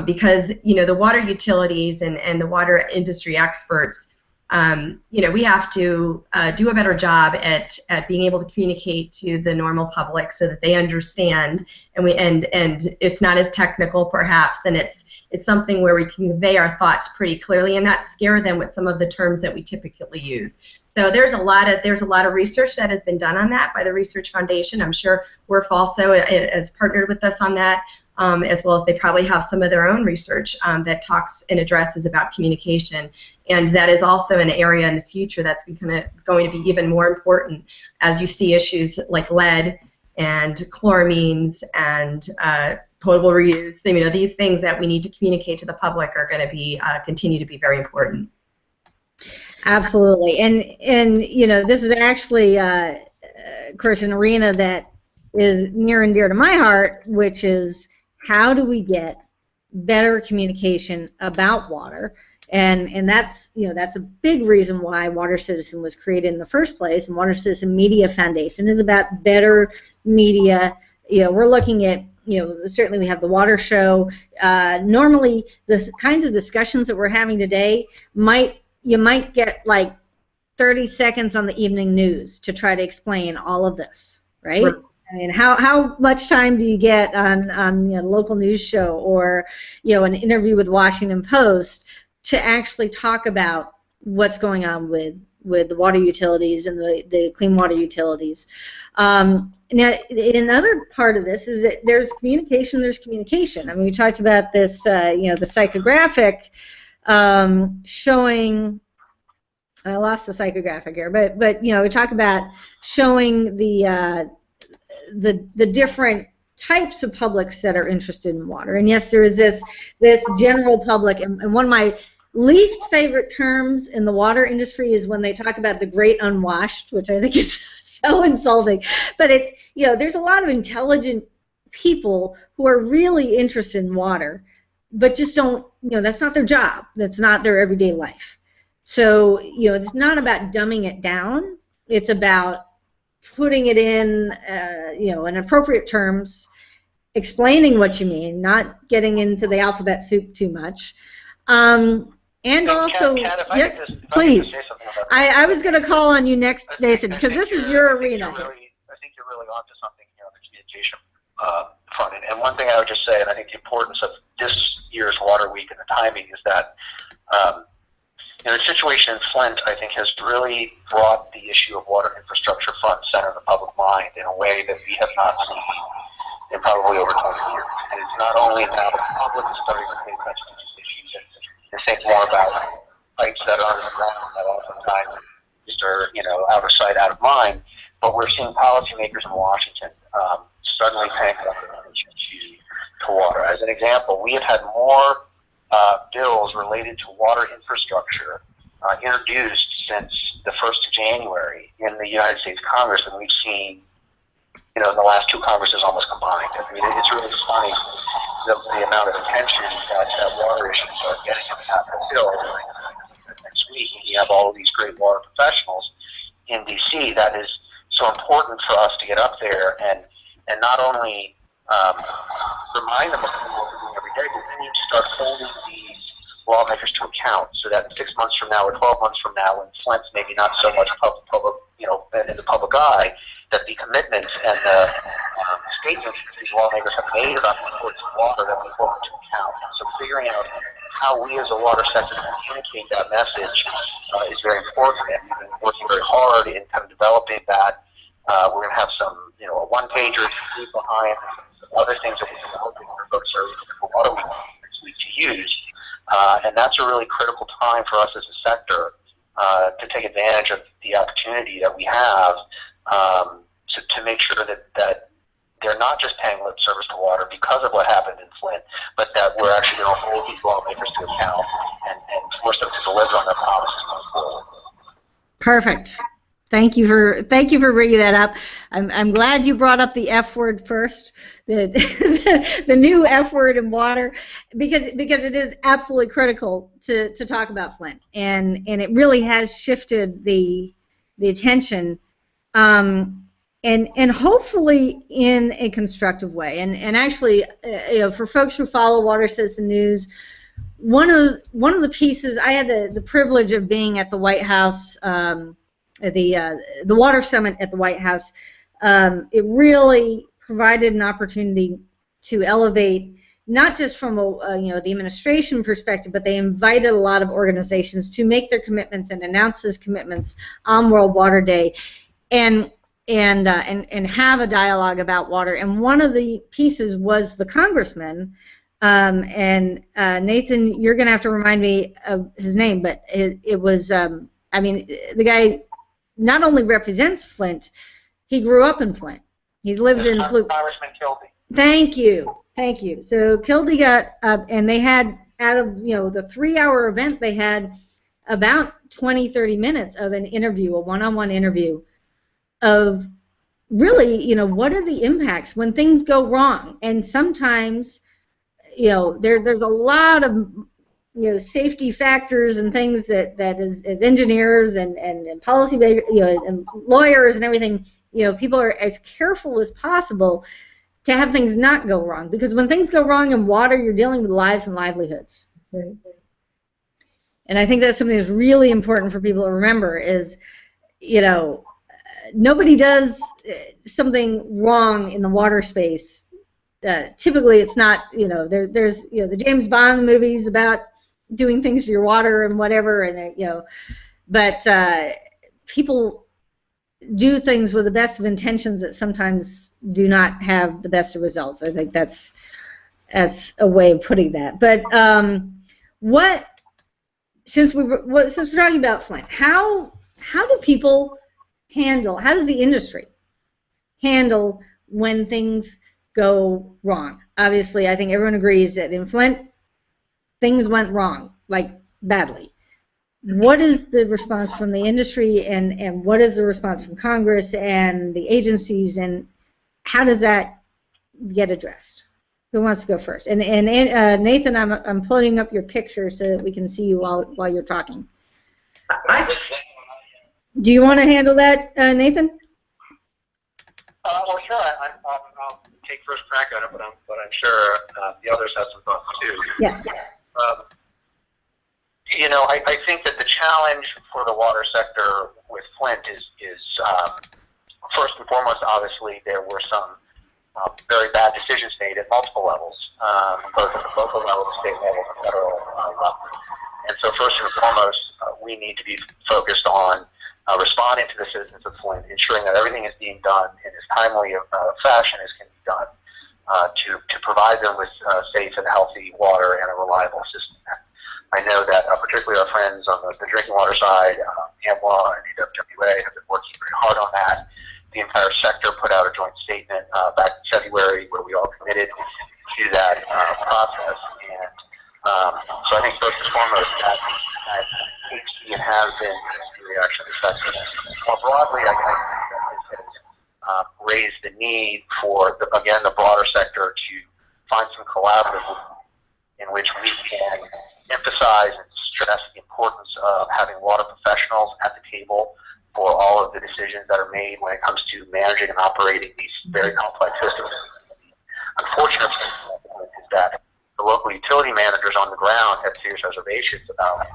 Because the water utilities and the water industry experts, we have to do a better job at being able to communicate to the normal public so that they understand, and it's not as technical perhaps, and it's something where we can convey our thoughts pretty clearly and not scare them with some of the terms that we typically use. So there's a lot of research that has been done on that by the Research Foundation. I'm sure WEF also has partnered with us on that. As well as they probably have some of their own research that talks and addresses about communication. And that is also an area in the future that's going to be even more important as you see issues like lead and chloramines and potable reuse. These things that we need to communicate to the public are going to be continue to be very important.
Absolutely. And this is actually, Chris, an arena that is near and dear to my heart, which is how do we get better communication about water? And that's that's a big reason why WaterCitizen was created in the first place. And WaterCitizen Media Foundation is about better media. We're looking at certainly we have the water show. Normally, the kinds of discussions that we're having today you might get like 30 seconds on the evening news to try to explain all of this, right?
Right.
I mean, how much time do you get on a local news show or an interview with Washington Post to actually talk about what's going on with the water utilities and the clean water utilities? Now, another part of this is that there's communication. There's communication. I mean, we talked about this, the psychographic showing. I lost the psychographic here, but we talk about showing the different types of publics that are interested in water. And yes, there is this general public, and one of my least favorite terms in the water industry is when they talk about the great unwashed, which I think is so insulting. But it's, there's a lot of intelligent people who are really interested in water, but just don't, that's not their job. That's not their everyday life. So, it's not about dumbing it down. It's about putting it in, in appropriate terms, explaining what you mean, not getting into the alphabet soup too much. And also, yes, please. I was going to call on you next, Nathan, because this is your arena.
I think you're really onto something here on the communication front. And one thing I would just say, and I think the importance of this year's Water Week and the timing is that the situation in Flint, I think, has really brought the issue of water infrastructure front and center in the public mind in a way that we have not seen in probably over 20 years. And it's not only now the public is starting to pay attention to these issues and think more about pipes that are underground that oftentimes just are, out of sight, out of mind, but we're seeing policymakers in Washington suddenly paying attention to water. As an example, we have had more bills related to water infrastructure introduced since the 1st of January in the United States Congress than we've seen, in the last 2 Congresses almost combined. I mean, it's really funny the amount of attention that water issues are getting in the Capitol Hill. Next week, we have all of these great water professionals in D.C. That is so important for us to get up there and not only remind them of what we're doing every day, but we need to start holding these lawmakers to account so that 6 months from now or 12 months from now, when Flint's maybe not so much public, in the public eye, that the commitments and the statements that these lawmakers have made about the importance of water that we hold them to account. So figuring out how we as a water sector communicate that message is very important, and we've been working very hard in kind of developing that. We're going to have some, a one-pager to leave behind, other things that we're developing for folks for Water Week next week to use. And that's a really critical time for us as a sector to take advantage of the opportunity that we have to make sure that they're not just paying lip service to water because of what happened in Flint, but that we're actually going to hold these lawmakers to account and force them to deliver on their promises going forward.
Perfect. Thank you for bringing that up. I'm glad you brought up the F word first, the new F word in water, because it is absolutely critical to talk about Flint, and it really has shifted the attention. And hopefully in a constructive way. And actually, for folks who follow WaterCitizen News, one of the pieces, I had the privilege of being at the White House, the Water Summit at the White House. It really provided an opportunity to elevate, not just from the administration perspective, but they invited a lot of organizations to make their commitments and announce those commitments on World Water Day, and have a dialogue about water. And one of the pieces was the congressman, and Nathan, you're going to have to remind me of his name, but it was, the guy not only represents Flint, he grew up in Flint. He's lived in Flint.
Congressman Kildee.
Thank you. So Kildee got up, and they had, out of the 3-hour event, they had about 20-30 minutes of an interview, a one-on-one interview, of really, what are the impacts when things go wrong? And sometimes, there's a lot of, safety factors and things that as engineers and policy makers, and lawyers and everything, people are as careful as possible to have things not go wrong. Because when things go wrong in water, you're dealing with lives and livelihoods. Right. And I think that's something that's really important for people to remember is, nobody does something wrong in the water space. Typically, it's not, there's, the James Bond movies about doing things to your water and whatever, and, but people do things with the best of intentions that sometimes do not have the best of results. I think that's a way of putting that. But since we're talking about Flint, how do people handle, how does the industry handle when things go wrong? Obviously, I think everyone agrees that in Flint, things went wrong, like badly. What is the response from the industry, and what is the response from Congress and the agencies, and how does that get addressed? Who wants to go first? And Nathan, I'm pulling up your picture so that we can see you while you're talking. Do you want to handle that, Nathan?
Well, sure. I'll take first crack at it, but I'm sure the others have some thoughts too.
Yes.
I think that the challenge for the water sector with Flint is first and foremost, obviously, there were some very bad decisions made at multiple levels, both at the local level, the state level, and federal level. And so first and foremost, we need to be focused on responding to the citizens of Flint, ensuring that everything is being done in as timely a fashion as can be done to provide them with safe and healthy water and a reliable system. I know that particularly our friends on the drinking water side, NACWA and WWA, have been working very hard on that. The entire sector put out a joint statement back in February where we all committed to that process. And so I think first and foremost that HC has been the reaction to the sector. More broadly, I think it has raised the need for, the broader sector to find some collaborative in which we can emphasize and stress the importance of having water professionals at the table for all of the decisions that are made when it comes to managing and operating these very complex systems. Unfortunately, is that the local utility managers on the ground have serious reservations about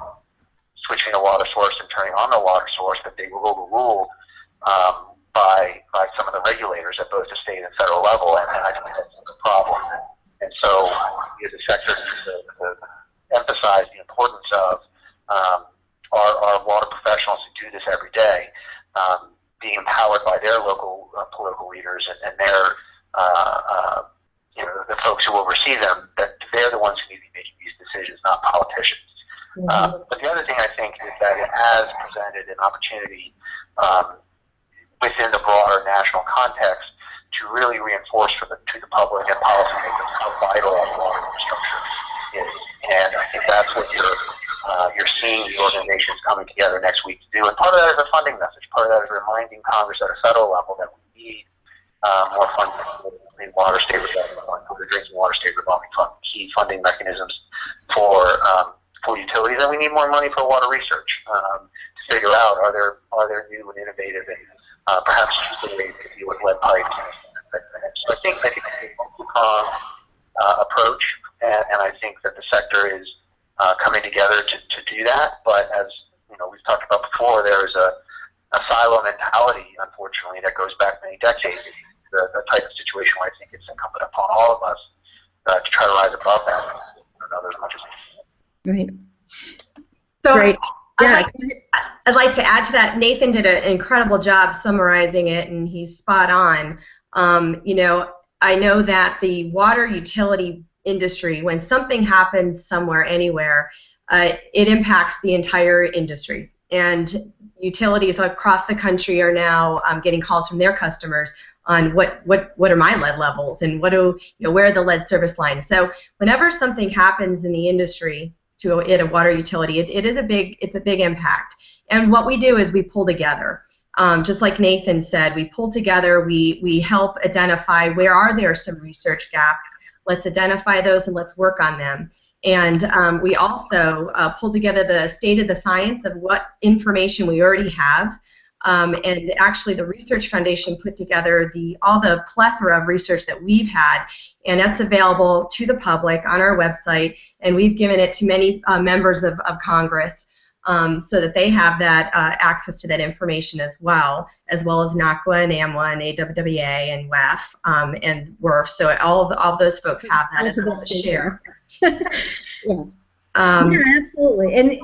switching a water source and turning on the water source, that they will be overruled by some of the regulators at both the state and federal level, and I think that's a problem. And so, as a sector, to emphasize the importance of our water professionals who do this every day, being empowered by their local political leaders and their the folks who oversee them, that they're the ones who need to be making these decisions, not politicians. But the other thing I think is that it has presented an opportunity within the broader national context really reinforce to the public and policymakers how vital our water infrastructure is. And I think that's what you're seeing the organizations coming together next week to do. And part of that is a funding message. Part of that is reminding Congress at a federal level that we need more funding for the water state revolving fund, for the drinking water state revolving fund, key funding mechanisms for utilities, and we need more money for water research to figure out are there new and innovative and perhaps cheaper ways to deal with lead pipes. So I think it's a multi-pronged approach, and I think that the sector is coming together to do that. But as we've talked about before, there is a silo mentality, unfortunately, that goes back many decades. The type of situation where I think it's incumbent upon all of us to try to rise above that and others as much as we can.
Right.
So
Great. Yeah.
I'd like to add to that. Nathan did an incredible job summarizing it, and he's spot on. I know that the water utility industry, when something happens somewhere, anywhere, it impacts the entire industry. And utilities across the country are now getting calls from their customers on what are my lead levels and where are the lead service lines. So whenever something happens in the industry to a water utility, it's a big impact. And what we do is we pull together. Just like Nathan said, we pull together, we help identify where are there some research gaps. Let's identify those and let's work on them. And we also pull together the state of the science of what information we already have. And actually the Research Foundation put together all the plethora of research that we've had, and that's available to the public on our website, and we've given it to many members of Congress so that they have that access to that information as well as NACWA and AMWA and AWWA and WEF and WERF. So all of those folks have that as well to share.
Yeah. Yeah, absolutely. And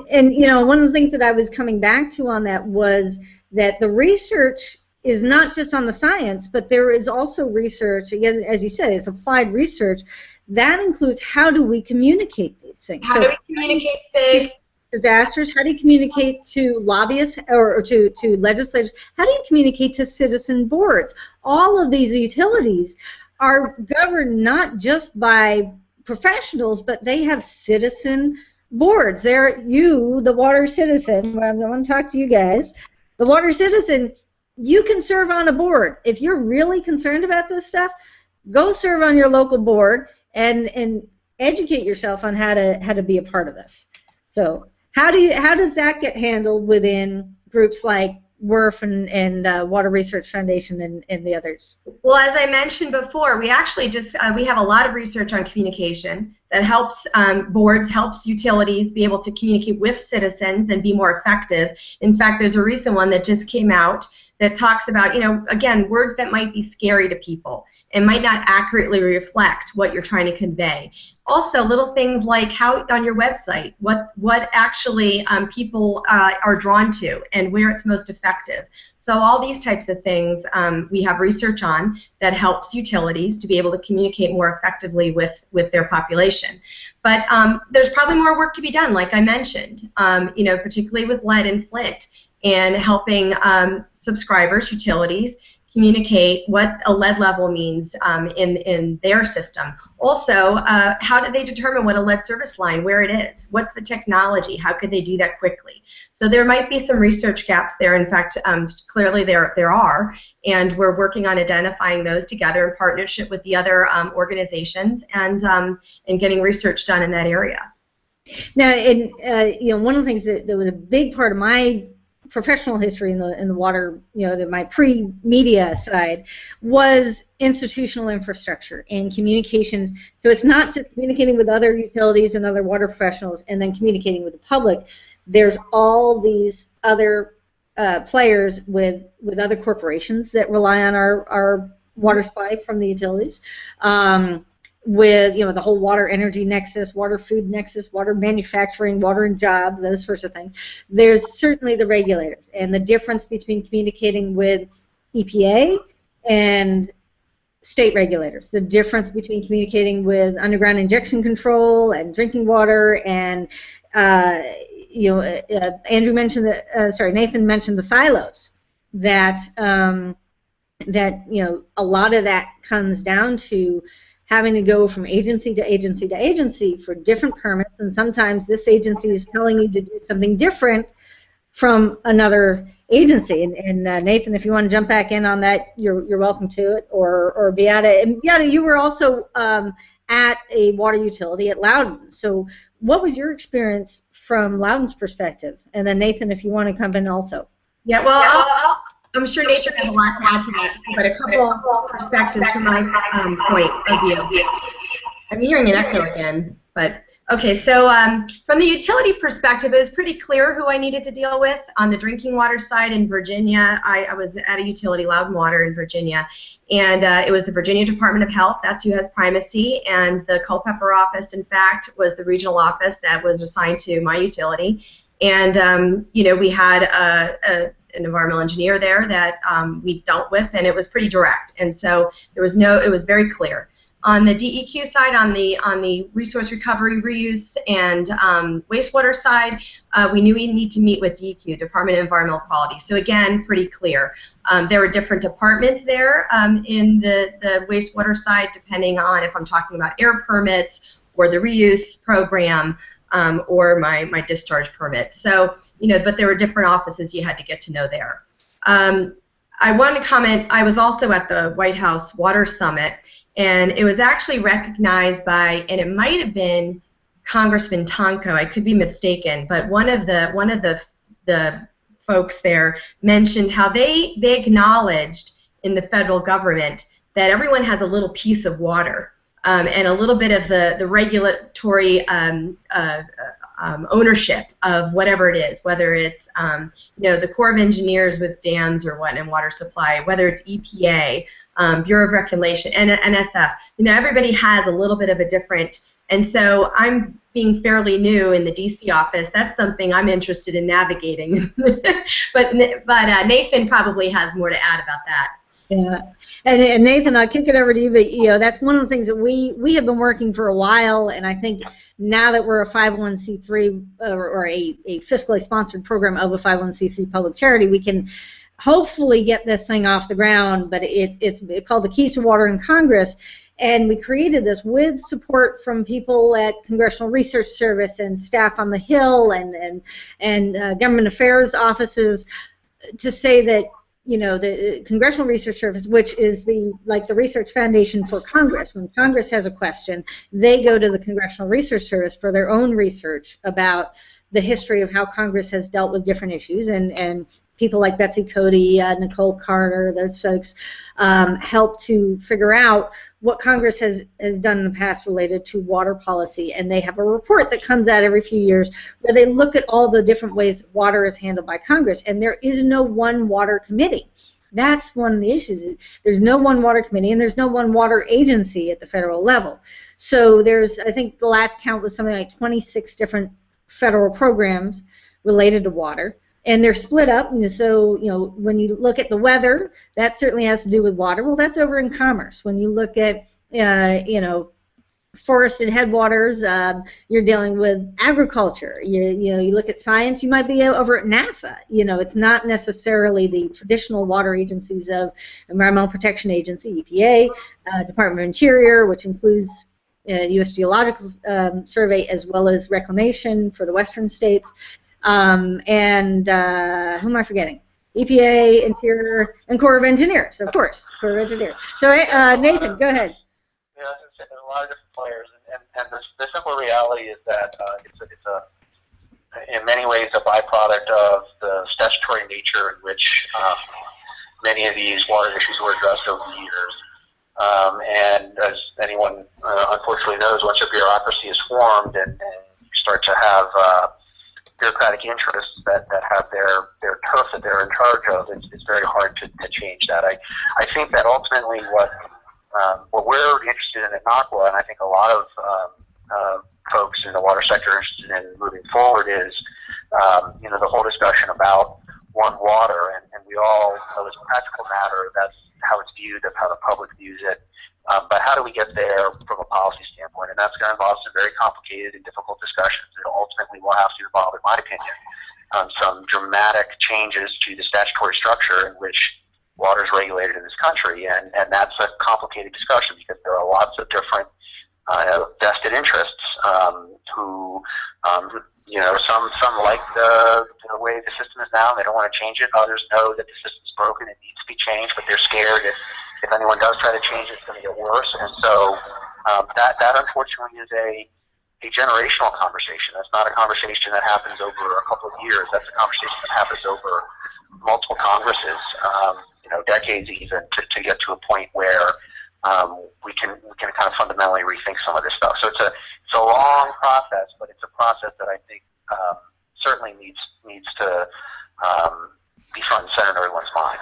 one of the things that I was coming back to on that was that the research is not just on the science, but there is also research, as you said, it's applied research. That includes how do we communicate these things.
How do we communicate big
disasters? How do you communicate to lobbyists or to legislators? How do you communicate to citizen boards? All of these utilities are governed not just by professionals, but they have citizen boards. The WaterCitizen, I want to talk to you guys. The WaterCitizen, you can serve on a board. If you're really concerned about this stuff, go serve on your local board and educate yourself on how to be a part of this. So how does that get handled within groups like WERF and Water Research Foundation and the others?
Well, as I mentioned before, we actually we have a lot of research on communication that helps boards, helps utilities be able to communicate with citizens and be more effective. In fact, there's a recent one that just came out that talks about, again, words that might be scary to people and might not accurately reflect what you're trying to convey. Also, little things like how on your website, what actually people are drawn to and where it's most effective. So all these types of things we have research on that helps utilities to be able to communicate more effectively with their population. But there's probably more work to be done, like I mentioned, particularly with lead and flint, and helping subscribers, utilities, communicate what a lead level means in their system. Also, how do they determine what a lead service line, where it is? What's the technology? How could they do that quickly? So there might be some research gaps there. In fact, clearly there are, and we're working on identifying those together in partnership with the other organizations and getting research done in that area.
Now, one of the things that was a big part of my professional history in the water, my pre-media side, was institutional infrastructure and communications. So it's not just communicating with other utilities and other water professionals and then communicating with the public. There's all these other players with other corporations that rely on our water supply from the utilities. With the whole water energy nexus, water food nexus, water manufacturing, water and jobs, those sorts of things. There's certainly the regulators, and the difference between communicating with EPA and state regulators, the difference between communicating with underground injection control and drinking water, and Nathan mentioned the silos that that, you know, a lot of that comes down to having to go from agency to agency to agency for different permits, and sometimes this agency is telling you to do something different from another agency. And Nathan, if you want to jump back in on that, you're welcome to it, or Beata. And Beata, you were also at a water utility at Loudoun. So what was your experience from Loudoun's perspective? And then Nathan, if you want to come in also.
Yeah, well, I'm sure Nathan has a lot to add to that, but a couple of perspectives from my point of view. I'm hearing an echo again, but okay. So from the utility perspective, it was pretty clear who I needed to deal with. On the drinking water side in Virginia, I was at a utility, Loudoun Water in Virginia, and it was the Virginia Department of Health. That's who has primacy, and the Culpeper office, in fact, was the regional office that was assigned to my utility. And you know, we had an environmental engineer there that we dealt with, and it was pretty direct. And so there was it was very clear. On the DEQ side, on the resource recovery, reuse, and wastewater side, we knew we need to meet with DEQ, Department of Environmental Quality. So again, pretty clear. There were different departments there in the wastewater side, depending on if I'm talking about air permits or the reuse program, or my discharge permit. So, you know, but there were different offices you had to get to know there. I want to comment, I was also at the White House Water Summit, and it was actually recognized by, and it might have been Congressman Tonko, I could be mistaken, but one of the folks there mentioned how they acknowledged in the federal government that everyone has a little piece of water. And a little bit of the regulatory ownership of whatever it is, whether it's you know, the Corps of Engineers with dams or what, and water supply, whether it's EPA, Bureau of Regulation, and NSF. You know, everybody has a little bit of a different. And so I'm being fairly new in the DC office. That's something I'm interested in navigating. but Nathan probably has more to add about that.
Yeah, and Nathan, I'll kick it over to you, but you know, that's one of the things that we have been working for a while, and I think now that we're a 501c3 or a fiscally sponsored program of a 501c3 public charity, we can hopefully get this thing off the ground. But it's called the Keys to Water in Congress, and we created this with support from people at Congressional Research Service and staff on the Hill and government affairs offices, to say that, you know, the Congressional Research Service, which is the research foundation for Congress. When Congress has a question, they go to the Congressional Research Service for their own research about the history of how Congress has dealt with different issues, and people like Betsy Cody, Nicole Carter, those folks help to figure out what Congress has done in the past related to water policy, and they have a report that comes out every few years where they look at all the different ways water is handled by Congress, and there is no one water committee. That's one of the issues. There's no one water committee, and there's no one water agency at the federal level. So there's, I think the last count was something like 26 different federal programs related to water. And they're split up, so, you know, when you look at the weather, that certainly has to do with water. Well, that's over in commerce. When you look at, you know, forested headwaters, you're dealing with agriculture. You know, you look at science, you might be over at NASA. You know, it's not necessarily the traditional water agencies of Environmental Protection Agency, EPA, Department of Interior, which includes U.S. Geological Survey, as well as Reclamation for the western states. And who am I forgetting? EPA, Interior, and Corps of Engineers, of course, Corps of Engineers. So, Nathan, go ahead.
Yeah, there's a lot of different players, and the simple reality is that it's in many ways a byproduct of the statutory nature in which many of these water issues were addressed over the years. And as anyone unfortunately knows, once a bureaucracy is formed and you start to have bureaucratic interests that have their turf that they're in charge of, it's very hard to change that. I think that ultimately what we're interested in at NACWA, and I think a lot of folks in the water sector are interested in moving forward, is you know, the whole discussion about one water, and we all know as a practical matter that's how it's viewed, that's how the public views it. But how do we get there from a policy standpoint? And that's going to involve some very complicated and difficult discussions that ultimately will have to involve, in my opinion, some dramatic changes to the statutory structure in which water is regulated in this country, and that's a complicated discussion because there are lots of different vested interests who some like the way the system is now, and they don't want to change it. Others know that the system's broken, it needs to be changed, but they're scared if anyone does try to change it, it's going to get worse. And so that unfortunately is a generational conversation. That's not a conversation that happens over a couple of years. That's a conversation that happens over multiple Congresses, decades even, to get to a point where we can kind of fundamentally rethink some of this stuff. So it's a long process, but it's a process that I think certainly needs to be front and center in everyone's mind.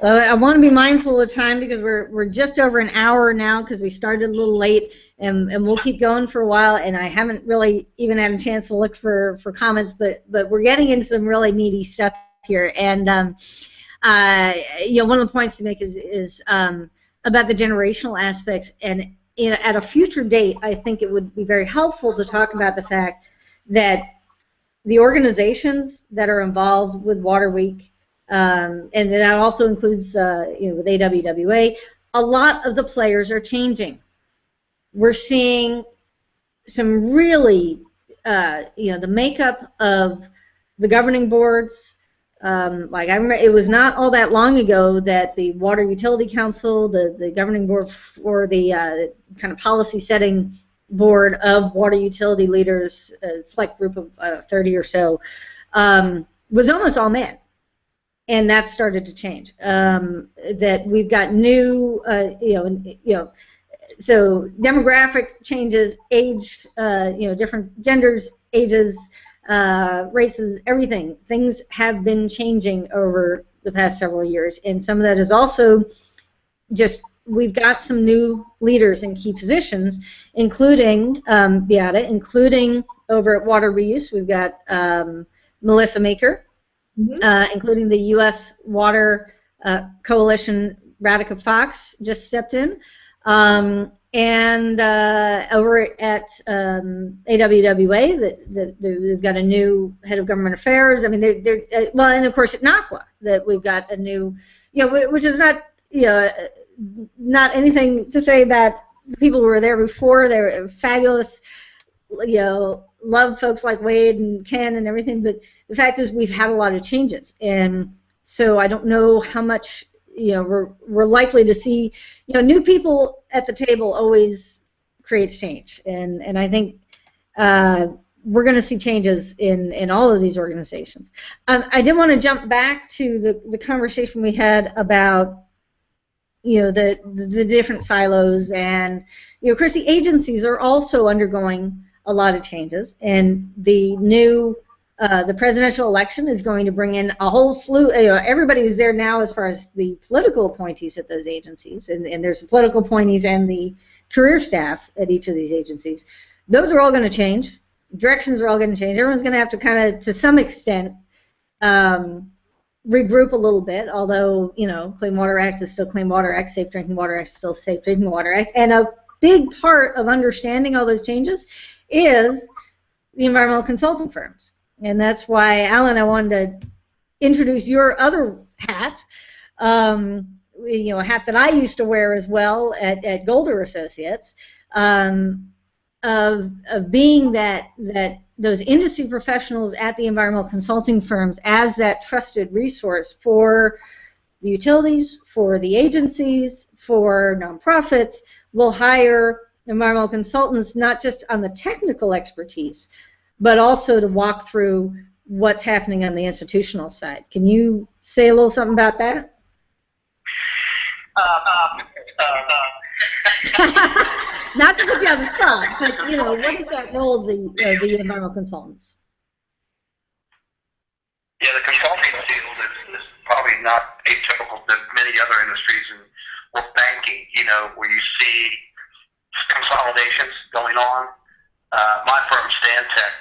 I want to be mindful of time because we're just over an hour now because we started a little late, and we'll keep going for a while. And I haven't really even had a chance to look for comments, but we're getting into some really meaty stuff here. And one of the points to make is about the generational aspects. And at a future date, I think it would be very helpful to talk about the fact that the organizations that are involved with Water Week, and that also includes with AWWA, a lot of the players are changing. We're seeing some really, the makeup of the governing boards. Like I remember, it was not all that long ago that the Water Utility Council, the governing board for the kind of policy setting board of water utility leaders, a select group of 30 or so, was almost all men, and that started to change. That we've got new, so demographic changes, age, different genders, ages, races, everything. Things have been changing over the past several years, and some of that is also just we've got some new leaders in key positions, including Beata, including over at Water Reuse. We've got Melissa Maker, including the U.S. Water Coalition. Radhika Fox just stepped in. And over at AWWA, they've got a new head of government affairs. I mean, and of course at NACWA, that we've got a new, which is not, not anything to say about the people who were there before. They were fabulous, love folks like Wade and Ken and everything. But the fact is, we've had a lot of changes, and so I don't know how much. We're likely to see, new people at the table always creates change, and I think we're going to see changes in all of these organizations. I did want to jump back to the conversation we had about, the different silos, and of course the agencies are also undergoing a lot of changes, and the new. The presidential election is going to bring in a whole slew. Everybody who's there now, as far as the political appointees at those agencies, and there's the political appointees and the career staff at each of these agencies. Those are all going to change. Directions are all going to change. Everyone's going to have to kind of, to some extent, regroup a little bit. Although Clean Water Act is still Clean Water Act, Safe Drinking Water Act is still Safe Drinking Water Act, and a big part of understanding all those changes is the environmental consulting firms. And that's why, Alan, I wanted to introduce your other hat, a hat that I used to wear as well at Golder Associates, of being that those industry professionals at the environmental consulting firms as that trusted resource for the utilities, for the agencies, for nonprofits, will hire environmental consultants not just on the technical expertise, but also to walk through what's happening on the institutional side. Can you say a little something about that? Not to put you on the spot, but what is that role of the environmental consultants?
Yeah, the consulting field is probably not atypical to many other industries, or banking. Where you see consolidations going on. My firm, Stantec,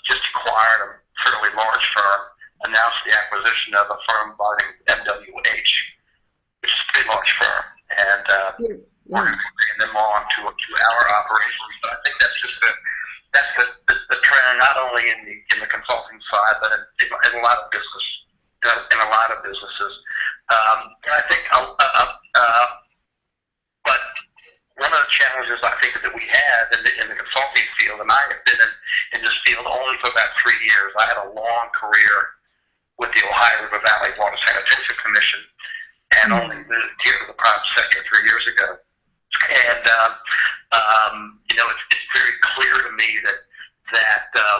just acquired a fairly large firm, announced the acquisition of a firm by MWH, which is a pretty large firm, and we're going to bring them on to our operations. But I think that's the trend, not only in the consulting side, but in a lot of business, in a lot of businesses. And I think, but one of the challenges I think that we have in the consulting field, and I have been in this field only for about 3 years. I had a long career with the Ohio River Valley Water Sanitation Commission, and only moved here to the private sector 3 years ago. And you know, it's very clear to me that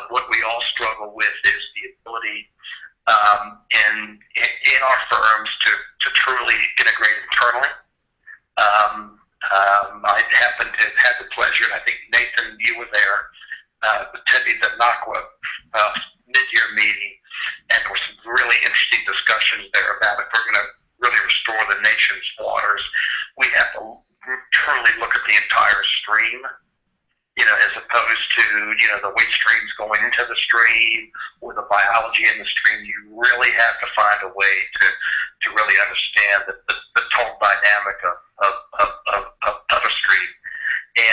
what we all struggle with is the ability in our firms to truly integrate internally. I happened to have had the pleasure, and I think Nathan, you were there, attending the NACWA mid-year meeting, and there were some really interesting discussions there about if we're going to really restore the nation's waters, we have to truly look at the entire stream, you know, as opposed to, you know, the waste streams going into the stream or the biology in the stream. You really have to find a way to really understand the total dynamic of a stream.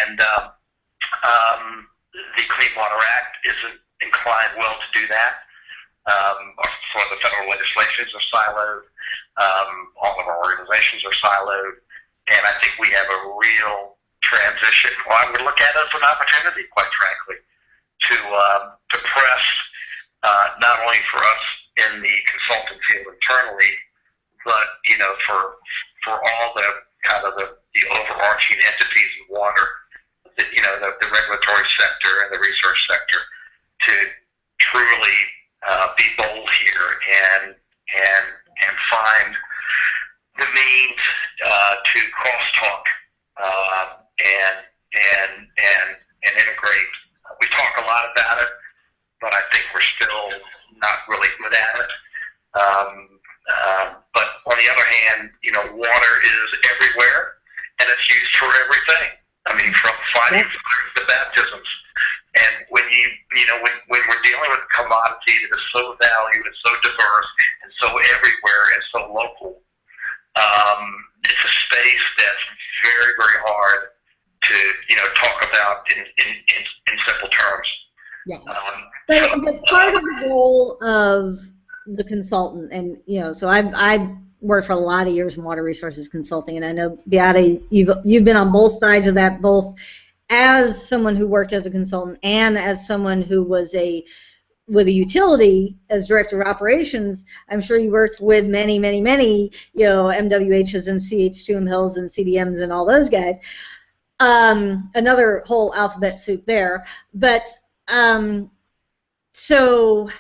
And the Clean Water Act isn't inclined well to do that. For the federal legislations are siloed. All of our organizations are siloed. And I think we have a real transition. Well, I would look at it as an opportunity, quite frankly, to press not only for us in the consultant field internally, but you know, for all the kind of the overarching entities in water, you know, the regulatory sector and the research sector, to truly be bold here and find the means to crosstalk and integrate. We talk a lot about it, but I think we're still not really good at it. But on the other hand, you know, water is everywhere, and it's used for everything. I mean, from fighting fires to baptisms. And when when we're dealing with a commodity that is so valued and so diverse and so everywhere and so local, it's a space that's very, very hard to, you know, talk about in simple terms.
Yeah. But part of the role of the consultant, and you know, so I've worked for a lot of years in water resources consulting, and I know, Beate, you've been on both sides of that, both as someone who worked as a consultant and as someone who was with a utility as director of operations. I'm sure you worked with many, you know, MWHs and CH2M Hills and CDMs and all those guys. Another whole alphabet soup there. But so,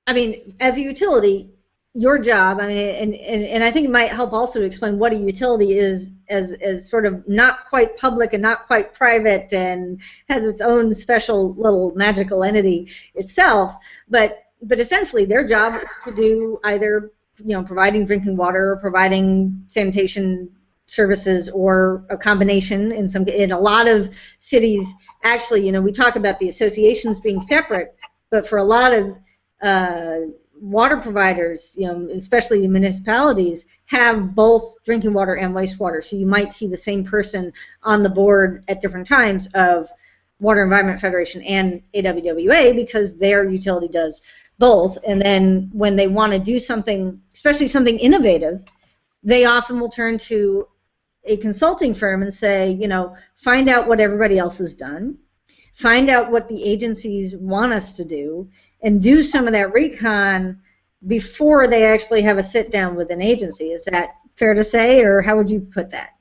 I mean, as a utility, your job, I mean, and I think it might help also to explain what a utility is as sort of not quite public and not quite private and has its own special little magical entity itself, but essentially their job is to do either, you know, providing drinking water or providing sanitation services or a combination. In a lot of cities, actually, you know, we talk about the associations being separate, but for a lot of water providers, you know, especially municipalities, have both drinking water and wastewater. So you might see the same person on the board at different times of Water Environment Federation and AWWA because their utility does both. And then when they want to do something, especially something innovative, they often will turn to a consulting firm and say, you know, find out what everybody else has done, find out what the agencies want us to do, and do some of that recon before they actually have a sit down with an agency. Is that fair to say, or how would you put that?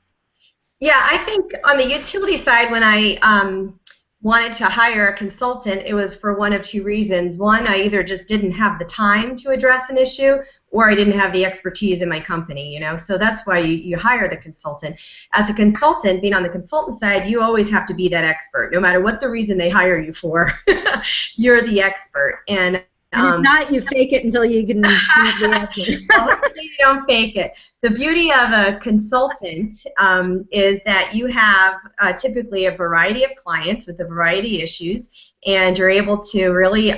Yeah, I think on the utility side, when I wanted to hire a consultant, it was for one of two reasons. One, I either just didn't have the time to address an issue, or I didn't have the expertise in my company, you know. So that's why you hire the consultant. As a consultant, being on the consultant side, you always have to be that expert. No matter what the reason they hire you for, you're the expert. And
if not, you fake it until you can
you don't fake it. The beauty of a consultant is that you have typically a variety of clients with a variety of issues, and you're able to really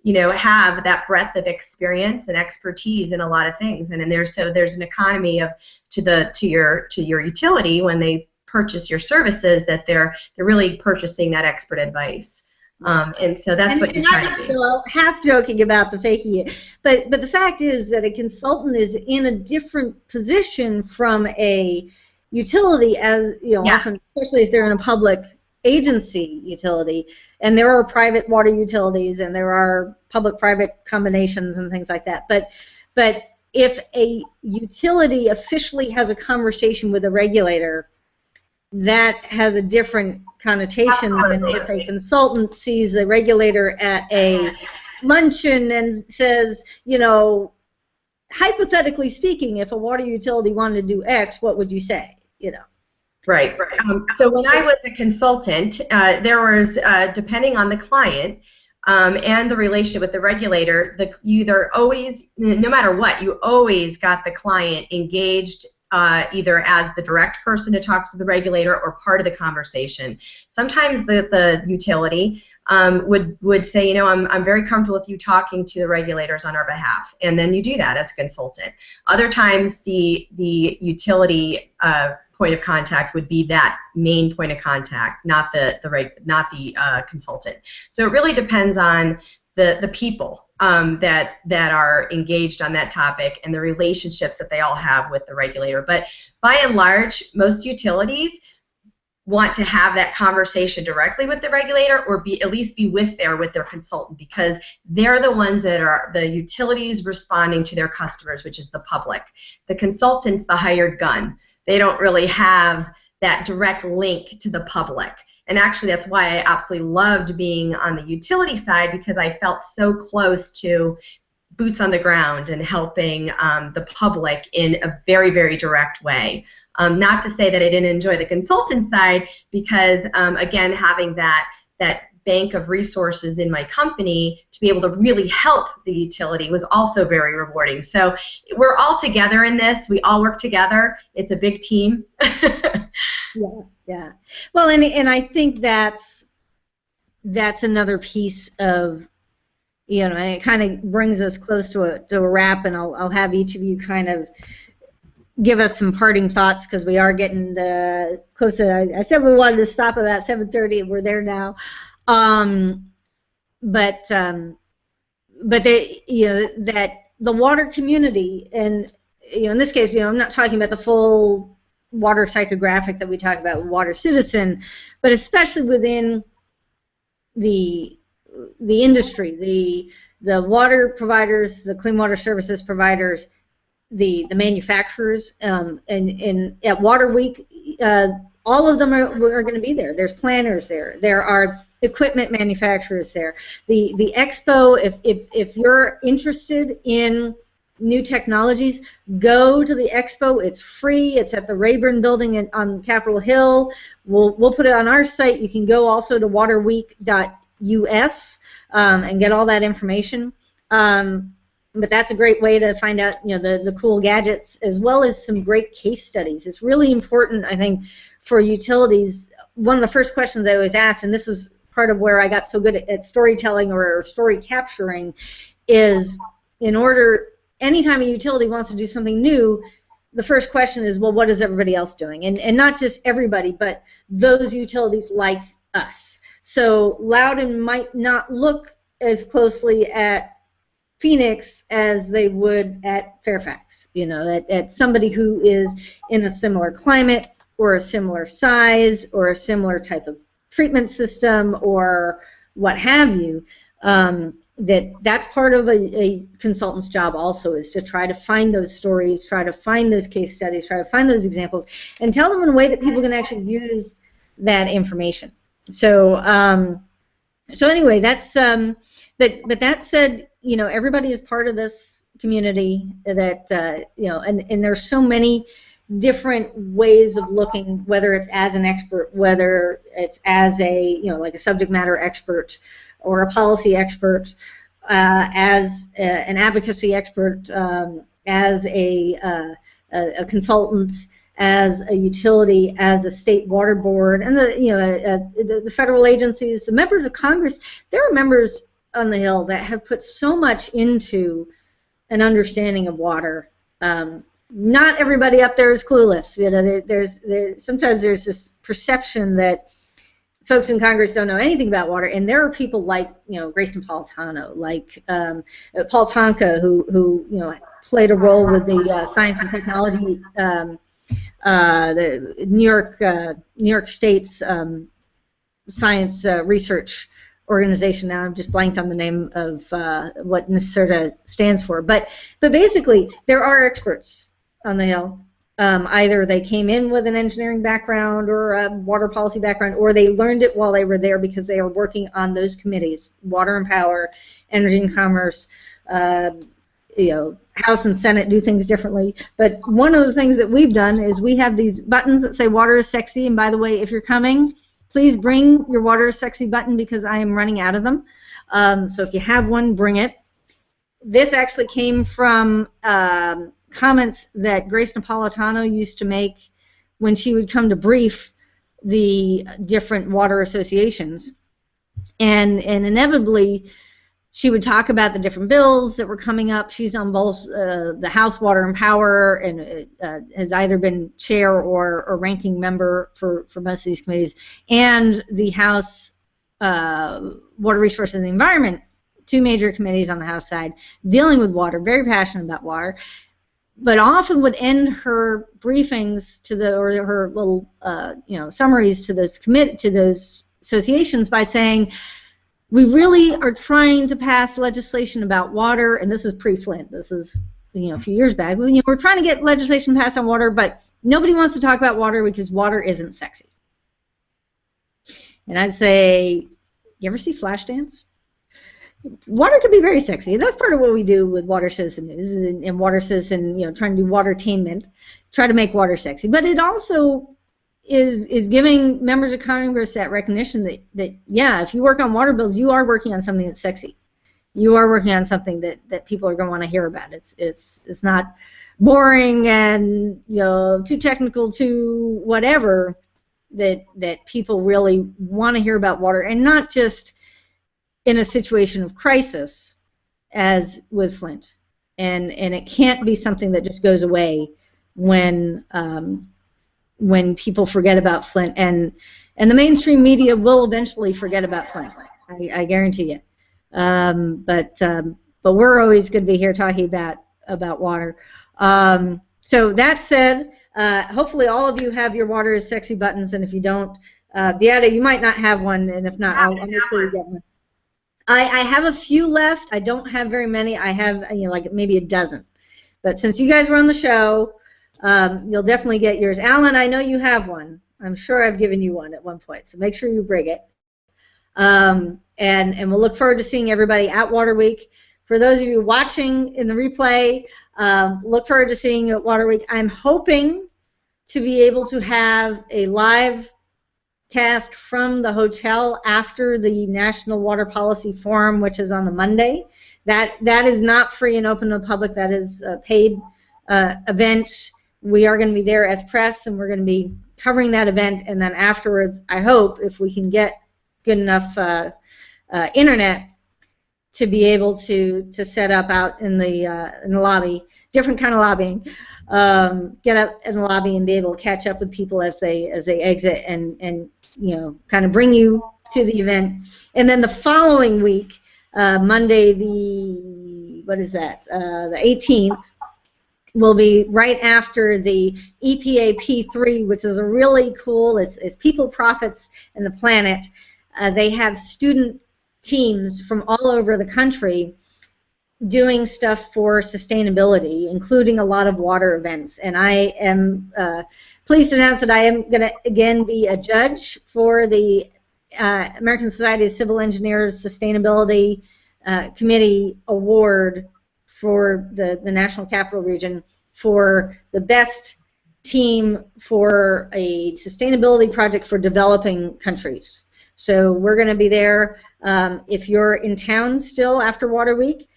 you know, have that breadth of experience and expertise in a lot of things. And then there's an economy of to your utility when they purchase your services, that they're really purchasing that expert advice. And so that's what you try to do.
Well, half joking about the faking, but the fact is that a consultant is in a different position from a utility, as you know, often, especially if they're in a public agency utility, and there are private water utilities and there are public-private combinations and things like that. But if a utility officially has a conversation with a regulator, that has a different connotation than if a consultant sees the regulator at a luncheon and says, you know, hypothetically speaking, if a water utility wanted to do X, what would you say? You know.
Right. So when I was a consultant, there was, depending on the client and the relationship with the regulator, you either always, no matter what, you always got the client engaged either as the direct person to talk to the regulator or part of the conversation. Sometimes the utility would say, you know, I'm very comfortable with you talking to the regulators on our behalf, and then you do that as a consultant. Other times the utility point of contact would be that main point of contact, not the consultant. So it really depends on the people that are engaged on that topic and the relationships that they all have with the regulator. But by and large, most utilities want to have that conversation directly with the regulator, or at least be with their consultant, because they're the ones that are the utilities responding to their customers, which is the public. The consultant's the hired gun. They don't really have that direct link to the public. And actually, that's why I absolutely loved being on the utility side, because I felt so close to boots on the ground and helping the public in a very, very direct way. Not to say that I didn't enjoy the consultant side, because, again, having that bank of resources in my company to be able to really help the utility was also very rewarding. So we're all together in this. We all work together. It's a big team.
Yeah. Well, and I think that's another piece of, you know, it kind of brings us close to a wrap, and I'll have each of you kind of give us some parting thoughts, because we are getting close to, I said we wanted to stop about 7:30, and we're there now. But they, you know, that the water community, and you know, in this case, you know, I'm not talking about the full water psychographic that we talk about with WaterCitizen, but especially within the industry, the water providers, the clean water services providers, the manufacturers, and at Water Week, all of them are going to be there. There's planners there. There are equipment manufacturers there. The expo, if you're interested in new technologies, go to the expo. It's free. It's at the Rayburn Building on Capitol Hill. We'll put it on our site. You can go also to waterweek.us and get all that information. But that's a great way to find out, you know, the cool gadgets, as well as some great case studies. It's really important, I think, for utilities. One of the first questions I always ask, and this is part of where I got so good at storytelling or story capturing, is anytime a utility wants to do something new, the first question is, well, what is everybody else doing? And not just everybody, but those utilities like us. So Loudoun might not look as closely at Phoenix as they would at Fairfax, you know, at somebody who is in a similar climate or a similar size or a similar type of treatment system or what have you. That's part of a consultant's job also, is to try to find those stories, try to find those case studies, try to find those examples, and tell them in a way that people can actually use that information. So anyway, that's but that said, you know, everybody is part of this community. That you know, and there's so many different ways of looking, whether it's as an expert, whether it's as a, you know, like a subject matter expert or a policy expert, as an advocacy expert, as a consultant, as a utility, as a state water board, and the federal agencies, the members of Congress. There are members on the Hill that have put so much into an understanding of water. Not everybody up there is clueless. You know, sometimes there's this perception that folks in Congress don't know anything about water, and there are people like, Grace Napolitano, like Paul Tonka, who played a role with the science and technology, the New York State's science research organization. Now I'm just blanked on the name of what NYSERDA stands for, but basically there are experts on the Hill. Either they came in with an engineering background or a water policy background, or they learned it while they were there because they are working on those committees: Water and Power, Energy and Commerce. House and Senate do things differently, but one of the things that we've done is we have these buttons that say "Water is sexy." And by the way, if you're coming, please bring your Water is Sexy button because I am running out of them. So if you have one, bring it. This actually came from comments that Grace Napolitano used to make when she would come to brief the different water associations. And inevitably, she would talk about the different bills that were coming up. She's on both the House Water and Power, and has either been chair or ranking member for most of these committees, and the House Water Resources and the Environment, two major committees on the House side, dealing with water, very passionate about water, but often would end her briefings or her little summaries to those associations by saying, we really are trying to pass legislation about water, and this is pre-Flint. This is a few years back. We're trying to get legislation passed on water, but nobody wants to talk about water because water isn't sexy. And I'd say, you ever see Flashdance? Water can be very sexy, and that's part of what we do with WaterCitizen News and WaterCitizen, trying to do watertainment, try to make water sexy. But it also is giving members of Congress that recognition that yeah, if you work on water bills, you are working on something that's sexy. You are working on something that people are going to want to hear about. It's not boring and too technical, too whatever. That people really want to hear about water, and not just in a situation of crisis as with Flint. And it can't be something that just goes away when people forget about Flint, and the mainstream media will eventually forget about Flint. I guarantee it. But we're always going to be here talking about water. So that said, hopefully all of you have your Water is Sexy buttons, and if you don't, Beata, you might not have one, and if not, I'll make sure you get one. I have a few left. I don't have very many. I have like maybe a dozen. But since you guys were on the show, you'll definitely get yours. Alan, I know you have one. I'm sure I've given you one at one point, so make sure you bring it. And we'll look forward to seeing everybody at Water Week. For those of you watching in the replay, look forward to seeing you at Water Week. I'm hoping to be able to have a live cast from the hotel after the National Water Policy Forum, which is on the Monday. That is not free and open to the public. That is a paid event. We are going to be there as press, and we're going to be covering that event. And then afterwards, I hope, if we can get good enough internet, to be able to set up out in the lobby, different kind of lobbying, get up in the lobby and be able to catch up with people as they exit, and kind of bring you to the event. And then the following week, Monday the the 18th, will be right after the EPA P3, which is a really cool. It's People, Profits, and the Planet. They have student teams from all over the country doing stuff for sustainability, including a lot of water events. And I am pleased to announce that I am going to again be a judge for the American Society of Civil Engineers Sustainability Committee Award for the National Capital Region for the best team for a sustainability project for developing countries. So we're going to be there. If you're in town still after Water Week,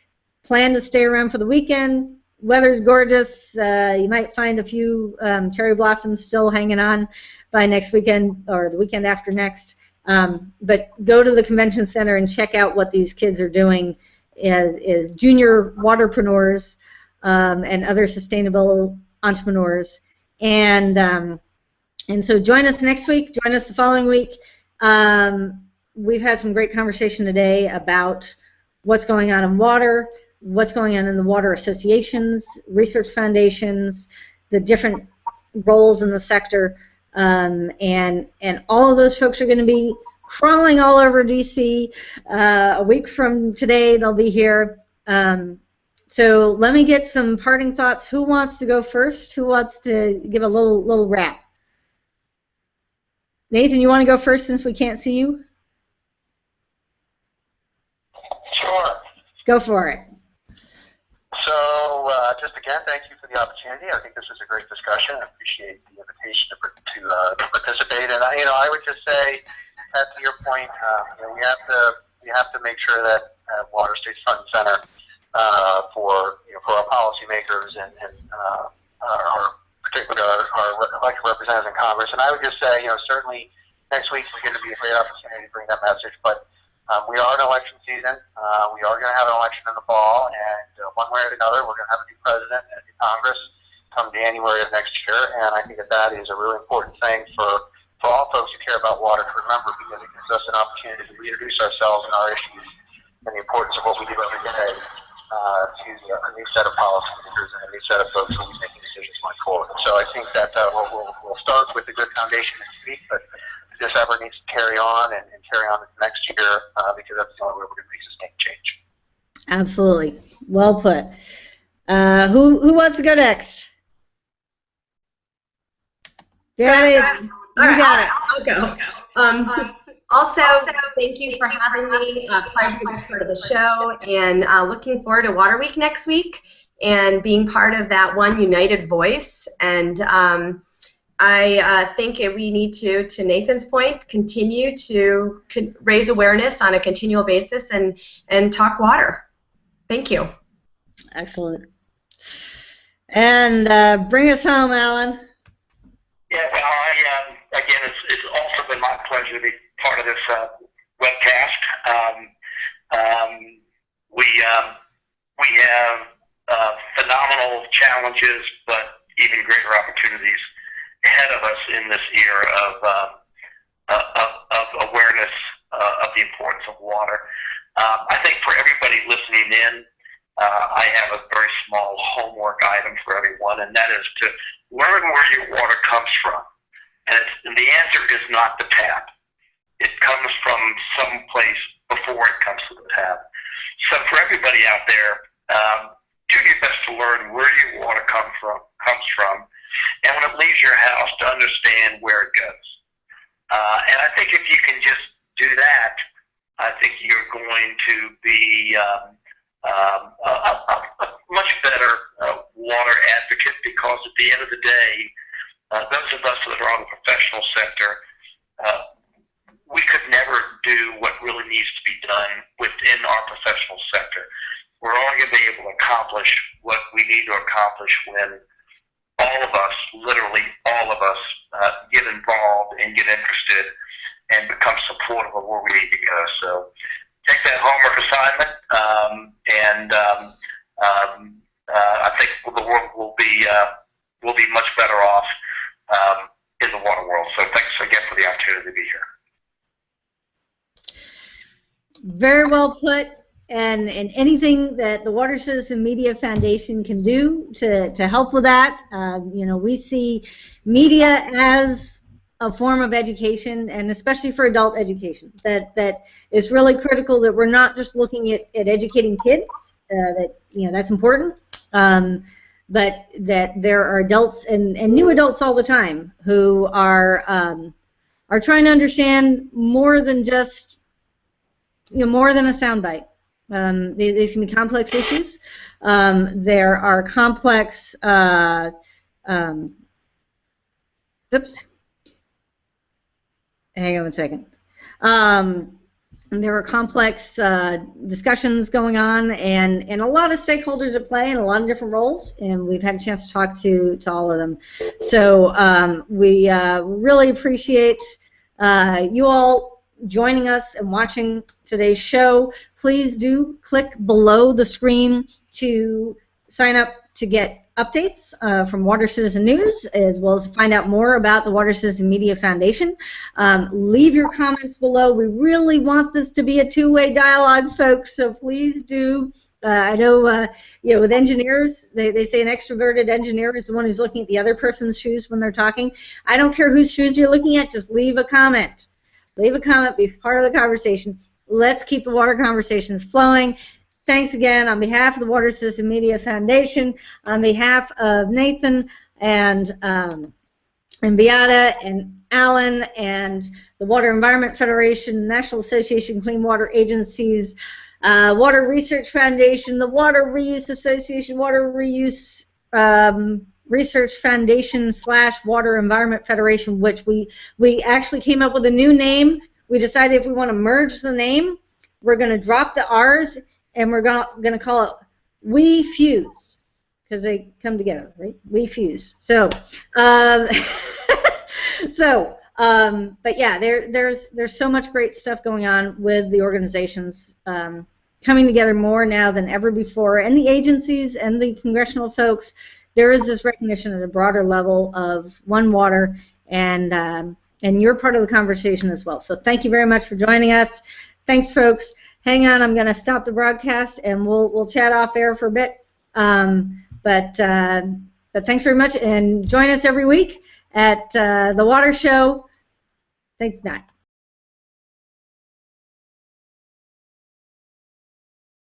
plan to stay around for the weekend. Weather's gorgeous. You might find a few cherry blossoms still hanging on by next weekend or the weekend after next. But go to the convention center and check out what these kids are doing as junior waterpreneurs and other sustainable entrepreneurs. And so join us next week. Join us the following week. We've had some great conversation today about what's going on in water, what's going on in the water associations, research foundations, the different roles in the sector, and all of those folks are going to be crawling all over DC. A week from today, they'll be here. So let me get some parting thoughts. Who wants to go first? Who wants to give a little wrap? Nathan, you want to go first since we can't see you?
Sure.
Go for it.
So just again, thank you for the opportunity. I think this is a great discussion. I appreciate the invitation to participate. And I would just say, Pat, to your point, we have to make sure that water stays front and center for our policymakers and our particularly our elected representatives in Congress. And I would just say, certainly next week is going to be a great opportunity to bring that message. But we are in election season. We are going to have an election in the fall, and one way or another, we're going to have a new president and a new Congress come January of next year. And I think that is a really important thing for all folks who care about water to remember, because it gives us an opportunity to reintroduce ourselves and our issues and the importance of what we do every day to a new set of policymakers and a new set of folks who will be making decisions going forward. So I think that we'll start with a good foundation next week, but this effort needs to carry on and carry on next year because that's the only way we're going to make sustained change.
Absolutely. Well put. Who wants to go next? Yeah, you got it.
I'll go. Also, thank you for having me. Pleasure to be part of the show, and looking forward to Water Week next week and being part of that one united voice. And I think we need to Nathan's point, continue to raise awareness on a continual basis and talk water. Thank you.
Excellent. And bring us home, Alan.
Yeah, well, again, it's also been my pleasure to be part of this webcast. We have phenomenal challenges, but even greater opportunities ahead of us in this era of awareness of the importance of water. I think for everybody listening in, I have a very small homework item for everyone, and that is to learn where your water comes from. And the answer is not the tap. It comes from some place before it comes to the tap. So for everybody out there, do your best to learn where your water comes from, and when it leaves your house, to understand where it goes. And I think if you can just do that, I think you're going to be a much better water advocate, because at the end of the day, those of us that are on the professional sector, we could never do what really needs to be done within our professional sector. We're only going to be able to accomplish what we need to accomplish when all of us, literally all of us, get involved and get interested and become supportive of where we need to go. So take that homework assignment, and I think the world will be much better off in the water world. So thanks again for the opportunity to be here.
Very well put, and anything that the WaterCitizen Media Foundation can do to help with that. We see media as a form of education, and especially for adult education, that is really critical, that we're not just looking at educating kids, that's important, but that there are adults and new adults all the time who are trying to understand more than just more than a soundbite. These can be complex issues. There are complex. Hang on one second. There are complex discussions going on, and a lot of stakeholders at play, and a lot of different roles, and we've had a chance to talk to all of them. So we really appreciate you all joining us and watching today's show. Please do click below the screen to sign up to get updates from WaterCitizen News, as well as find out more about the WaterCitizen Media Foundation. Leave your comments below. We really want this to be a two-way dialogue, folks, so please do. I know, you know, with engineers, they say an extroverted engineer is the one who's looking at the other person's shoes when they're talking. I don't care whose shoes you're looking at, just leave a comment. Leave a comment, be part of the conversation. Let's keep the water conversations flowing. Thanks again on behalf of the WaterCitizen Media Foundation, on behalf of Nathan and Beata and Alan and the Water Environment Federation, National Association of Clean Water Agencies, Water Research Foundation, the Water Reuse Association, Water Reuse Research Foundation / Water Environment Federation, which we actually came up with a new name. We decided if we want to merge the name, we're going to drop the R's and we're going to call it We Fuse, because they come together, right? We Fuse. So, but yeah, there's so much great stuff going on with the organizations coming together more now than ever before, and the agencies and the congressional folks. There is this recognition at a broader level of One Water, and you're part of the conversation as well. So thank you very much for joining us. Thanks, folks. Hang on, I'm going to stop the broadcast, and we'll chat off air for a bit. But thanks very much, and join us every week at the Water Show. Thanks, Nat.